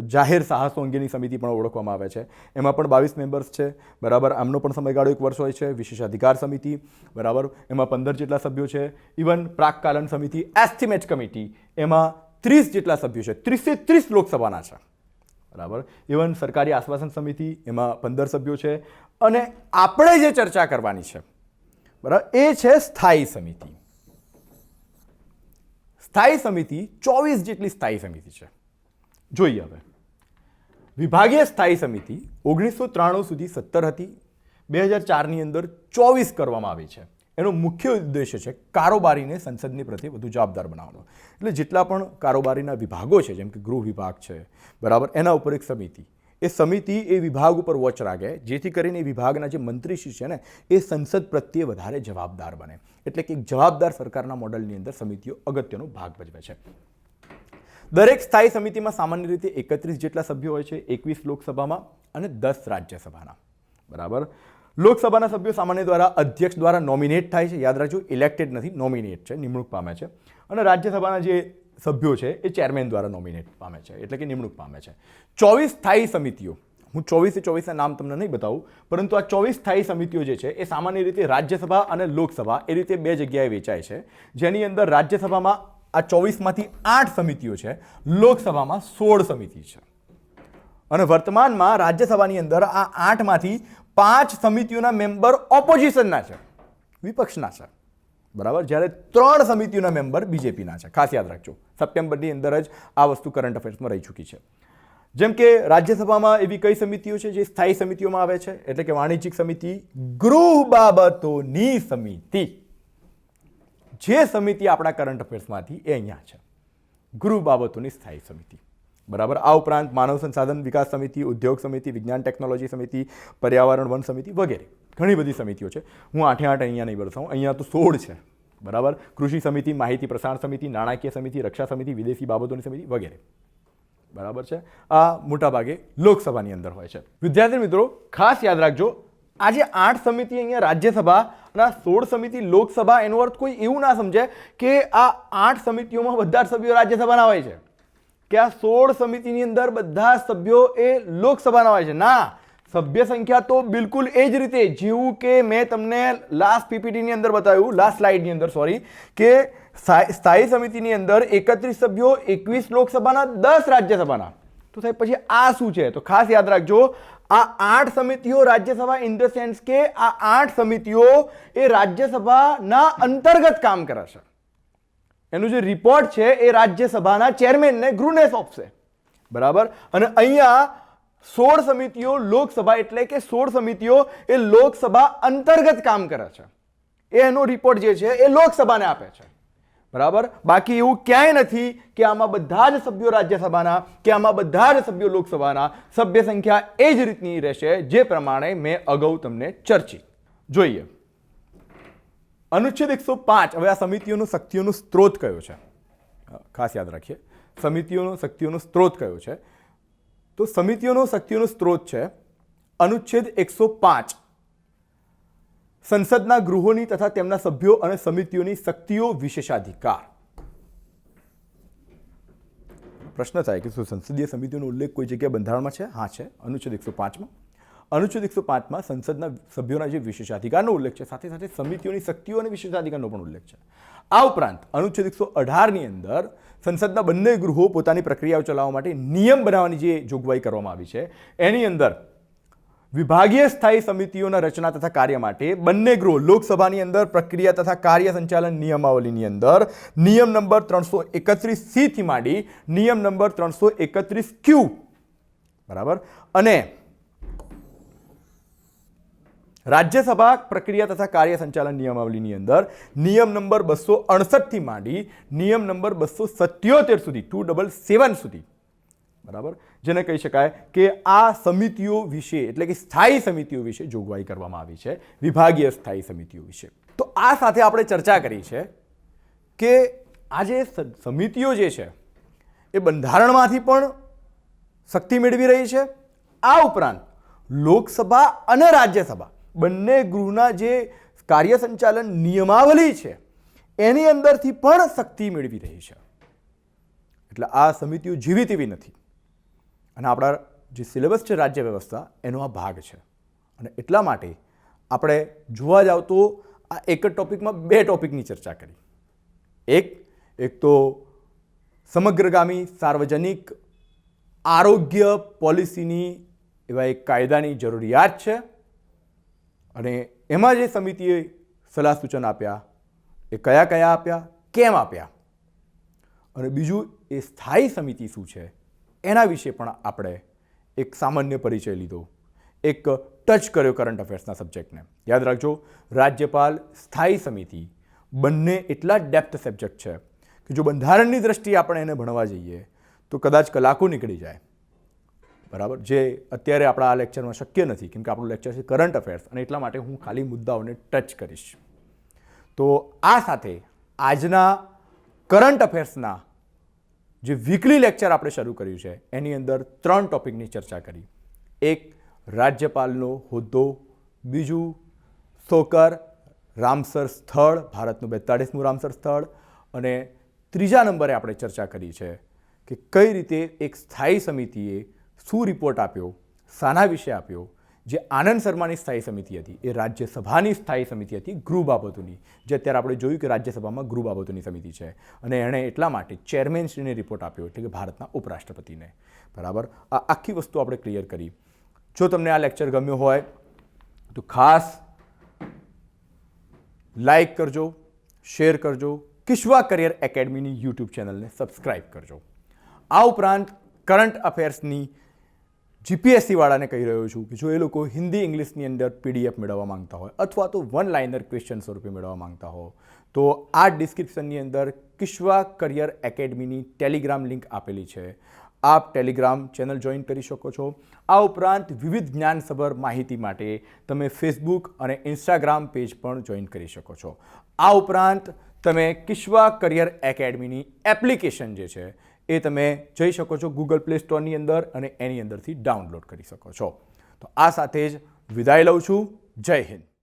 જાહેર સાહસો અંગેની સમિતિ પણ ઓળખવામાં આવે છે. એમાં પણ 22 મેમ્બર્સ છે. બરાબર. આમનો પણ સમયગાળો 1 વર્ષ હોય છે. વિશેષાધિકાર સમિતિ, બરાબર, એમાં 15 જેટલા સભ્યો છે. ઇવન પ્રાકકાલન સમિતિ, એસ્ટિમેટ કમિટી, એમાં 30 જેટલા સભ્યો છે. 30 લોકસભાના છે. બરાબર. ઇવન સરકારી આશ્વાસન સમિતિ, એમાં 15 સભ્યો છે. અને આપણે જે ચર્ચા કરવાની છે, બરાબર, એ છે સ્થાયી સમિતિ. સ્થાયી સમિતિ 24 જેટલી સ્થાયી સમિતિ છે. જોઈએ હવે. વિભાગીય સ્થાયી સમિતિ 1993 સુધી 17 હતી. 2004ની અંદર 24 કરવામાં આવી છે. એનો મુખ્ય ઉદ્દેશ્ય છે કારોબારીને સંસદની પ્રત્યે વધુ જવાબદાર બનાવવાનો. એટલે જેટલા પણ કારોબારીના વિભાગો છે, જેમ કે ગૃહ વિભાગ છે, બરાબર, એના ઉપર એક સમિતિ. એ સમિતિ એ વિભાગ ઉપર વોચ રાખે, જેથી કરીને એ વિભાગના જે મંત્રીશ્રી છે ને એ સંસદ પ્રત્યે વધારે જવાબદાર બને. એટલે કે એક જવાબદાર સરકારના મોડલની અંદર સમિતિઓ અગત્યનો ભાગ ભજવે છે. દરેક સ્થાયી સમિતિમાં સામાન્ય રીતે 31 જેટલા સભ્યો હોય છે, 21 લોકસભામાં અને 10 રાજ્યસભાના. બરાબર. લોકસભાના સભ્યો સામાન્ય દ્વારા અધ્યક્ષ દ્વારા નોમિનેટ થાય છે. યાદ રાખજો, ઇલેક્ટેડ નથી, નોમિનેટ છે, નિમણૂક પામે છે. અને રાજ્યસભાના જે સભ્યો છે એ ચેરમેન દ્વારા નોમિનેટ પામે છે, એટલે કે નિમણૂક પામે છે. 24 સ્થાયી સમિતિઓ, હું 24 નામ તમને નહીં બતાવું, પરંતુ આ 24 સ્થાયી સમિતિઓ જે છે એ સામાન્ય રીતે રાજ્યસભા અને લોકસભા એ રીતે 2 જગ્યાએ વેચાય છે. જેની અંદર રાજ્યસભામાં આ 24માંથી 8 સમિતિઓ છે, લોકસભામાં 16 સમિતિ છે. અને વર્તમાનમાં રાજ્યસભાની અંદર આ 8માંથી 5 સમિતિઓના મેમ્બર ઓપોઝિશનના છે, વિપક્ષના છે. બરાબર. જ્યારે 3 સમિતિઓના મેમ્બર બીજેપીના છે. ખાસ યાદ રાખજો, સપ્ટેમ્બરની અંદર જ આ વસ્તુ કરંટ અફેર્સમાં રહી ચૂકી છે. જેમ કે રાજ્યસભામાં એવી કઈ સમિતિઓ છે જે સ્થાયી સમિતિઓમાં આવે છે? એટલે કે વાણિજ્યિક સમિતિ, ગૃહ બાબતોની સમિતિ. જે સમિતિ આપણા કરંટ અફેર્સમાંથી એ અહીંયા છે, ગૃહ બાબતોની સ્થાયી સમિતિ. બરાબર. આ ઉપરાંત માનવ સંસાધન વિકાસ સમિતિ, ઉદ્યોગ સમિતિ, વિજ્ઞાન ટેકનોલોજી સમિતિ, પર્યાવરણ વન સમિતિ વગેરે ઘણી બધી સમિતિઓ છે. હું 8 અહીંયા નહીં બતાવું, અહીંયા તો 16 છે. બરાબર. કૃષિ સમિતિ, માહિતી પ્રસારણ સમિતિ, નાણાકીય સમિતિ, રક્ષા સમિતિ, વિદેશી બાબતોની સમિતિ વગેરે. બરાબર છે. આ મોટાભાગે લોકસભાની અંદર હોય છે. વિદ્યાર્થી મિત્રો ખાસ યાદ રાખજો, આજે 8 સમિતિ અહીંયા રાજ્યસભા અને 16 સમિતિ લોકસભા, એનો અર્થ કોઈ એવું ના સમજે કે આ 8 સમિતિઓમાં બધા સભ્યો રાજ્યસભાના હોય છે, કે આ 16 સમિતિની અંદર બધા સભ્યો એ લોકસભાના હોય છે. ના, સભ્ય સંખ્યા તો બિલકુલ એ જ રીતે જેવું કે મેં તમને લાસ્ટ PPTની અંદર બતાવ્યું, લાસ્ટ સ્લાઇડની અંદર, સોરી, કે સ્થાયી સમિતિની અંદર 31 સભ્યો, 21 લોકસભાના, 10 રાજ્યસભાના. તો સાહેબ પછી આ શું છે? તો ખાસ યાદ રાખજો, આ 8 સમિતિઓ રાજ્યસભા, ઇન ધ સેન્સ કે આ 8 સમિતિઓ એ રાજ્યસભાના અંતર્ગત કામ કરે છે. એનું જે રિપોર્ટ છે એ રાજ્યસભાના ચેરમેનને, ગૃહને સોંપશે. બરાબર. અને અહીંયા 16 સમિતિઓ લોકસભા, એટલે કે 16 સમિતિઓ એ લોકસભા અંતર્ગત કામ કરે છે. એનો રિપોર્ટ જે છે એ લોકસભાને આપે છે. બરાબર. બાકી એવું ક્યાંય નથી કે આમાં બધા જ સભ્યો રાજ્યસભાના કે આમાં બધા જ સભ્યો લોકસભાના. સભ્ય સંખ્યા એ જ રીતની રહેશે જે પ્રમાણે મેં અગાઉ તમને ચર્ચી. જોઈએ અનુચ્છેદ 105. હવે આ સમિતિઓનું શક્તિઓનો સ્ત્રોત કયો છે, ખાસ યાદ રાખીએ. શક્તિઓનો સ્ત્રોત કયો છે? તો સમિતિઓનો શક્તિઓનો સ્ત્રોત છે અનુચ્છેદ 105. સંસદના ગૃહોની તથા તેમના સભ્યો અને સમિતિઓની શક્તિઓ વિશેષાધિકાર. પ્રશ્ન થાય કે શું સંસદીય સમિતિઓનો ઉલ્લેખ કોઈ જગ્યાએ બંધારણમાં છે? હા, છે. અનુચ્છેદ 105માં. અનુચ્છેદ 105માં સંસદના સભ્યોના જે વિશેષાધિકારનો ઉલ્લેખ છે, સાથે સાથે સમિતિઓની શક્તિઓ અને વિશેષાધિકારનો પણ ઉલ્લેખ છે. આ ઉપરાંત અનુચ્છેદ 118ની અંદર સંસદના બંને ગૃહો પોતાની પ્રક્રિયાઓ ચલાવવા માટે નિયમ બનાવવાની જે જોગવાઈ કરવામાં આવી છે, એની અંદર વિભાગીય સ્થાયી સમિતિઓના રચના તથા કાર્ય માટે બંને ગૃહો લોકસભાની અંદર પ્રક્રિયા તથા કાર્ય સંચાલન નિયમાવલીની અંદર નિયમ નંબર 331C થી માંડી નિયમ નંબર 331Q, બરાબર, અને રાજ્યસભા પ્રક્રિયા તથા કાર્ય સંચાલન નિયમાવલીની અંદર નિયમ નંબર 268 થી માંડી નિયમ નંબર 277 સુધી 277 સુધી, બરાબર, જેને કહી શકાય કે આ સમિતિઓ વિશે એટલે કે સ્થાયી સમિતિઓ વિશે જોગવાઈ કરવામાં આવી છે, વિભાગીય સ્થાયી સમિતિઓ વિશે. તો આ સાથે આપણે ચર્ચા કરી છે કે આ જે સમિતિઓ જે છે એ બંધારણમાંથી પણ શક્તિ મેળવી રહી છે. આ ઉપરાંત લોકસભા અને રાજ્યસભા બંને ગૃહના જે કાર્ય સંચાલન નિયમાવલી છે એની અંદરથી પણ શક્તિ મેળવી રહી છે. એટલે આ સમિતિઓ જીવી તેવી નથી અને આપણા જે સિલેબસ છે રાજ્ય વ્યવસ્થા એનો આ ભાગ છે. અને એટલા માટે આપણે જોવા જાવ તો આ એક જ ટોપિકમાં બે ટોપિકની ચર્ચા કરી. એક તો સમગ્રગામી સાર્વજનિક આરોગ્ય પોલિસીની એવા એક કાયદાની જરૂરિયાત છે અને એમાં જે સમિતિએ સલાહ સૂચન આપ્યા એ કયા કયા આપ્યા, કેમ આપ્યા, અને બીજું એ સ્થાયી સમિતિ શું છે એના વિશે પણ આપણે એક સામાન્ય પરિચય લીધો, એક ટચ કર્યો કરંટ અફેર્સના સબ્જેક્ટને. યાદ રાખજો, રાજ્યપાલ, સ્થાયી સમિતિ બંને એટલા ડેપ્થ સબ્જેક્ટ છે કે જો બંધારણની દ્રષ્ટિએ આપણે એને ભણવા જઈએ તો કદાચ કલાકો નીકળી જાય, બરાબર, જે અત્યારે આપણા આ લેક્ચરમાં શક્ય નથી કેમ કે આપણું લેક્ચર છે કરંટ અફેર્સ અને એટલા માટે હું ખાલી મુદ્દાઓને ટચ કરીશ. તો આ સાથે આજના કરંટ અફેર્સના જે વીકલી લેક્ચર આપણે શરૂ કર્યું છે એની અંદર 3 ટોપિકની ચર્ચા કરી. એક, રાજ્યપાલનો હોદ્દો, બીજું સોકર રામસર સ્થળ, ભારતનું 42મું રામસર સ્થળ, અને ત્રીજા નંબરે આપણે ચર્ચા કરી છે કે કઈ રીતે એક સ્થાયી સમિતિએ શું રિપોર્ટ આપ્યો, શાના વિશે આપ્યો. જે આનંદ શર્માની સ્થાયી સમિતિ હતી એ રાજ્યસભાની સ્થાયી સમિતિ હતી ગૃહ બાબતોની, જે અત્યારે આપણે જોયું કે રાજ્યસભામાં ગૃહ બાબતોની સમિતિ છે અને એણે એટલા માટે ચેરમેનશ્રીને રિપોર્ટ આપ્યો એટલે કે ભારતના ઉપરાષ્ટ્રપતિને, બરાબર. આ આખી વસ્તુ આપણે ક્લિયર કરી. જો તમને આ લેક્ચર ગમ્યો હોય તો ખાસ લાઈક કરજો, શેર કરજો, કિશ્વા કરિયર એકેડમીની યુટ્યુબ ચેનલને સબસ્ક્રાઈબ કરજો. આ ઉપરાંત કરંટ અફેર્સની જીપીએસસી વાળાને કહી રહ્યો છું કે જો એ લોકો હિન્દી ઇંગ્લિશની અંદર પીડીએફ મેળવવા માંગતા હોય અથવા તો વન લાઇનર ક્વેશ્ચન સ્વરૂપે મેળવવા માંગતા હો તો આ ડિસ્ક્રિપ્શનની અંદર કિશ્વા કરિયર એકેડમીની ટેલિગ્રામ લિંક આપેલી છે. આપ ટેલિગ્રામ ચેનલ જોઈન કરી શકો છો. આ ઉપરાંત વિવિધ જ્ઞાનસભર માહિતી માટે તમે ફેસબુક અને ઇન્સ્ટાગ્રામ પેજ પણ જોઈન કરી શકો છો. આ ઉપરાંત તમે કિશ્વા કરિયર એકેડમીની એપ્લિકેશન જે છે એ તમે જઈ શકો છો ગૂગલ પ્લે સ્ટોરની અંદર અને એની અંદરથી ડાઉનલોડ કરી શકો છો. તો આ સાથે જ વિદાય લઉં છું. જય હિન્દ.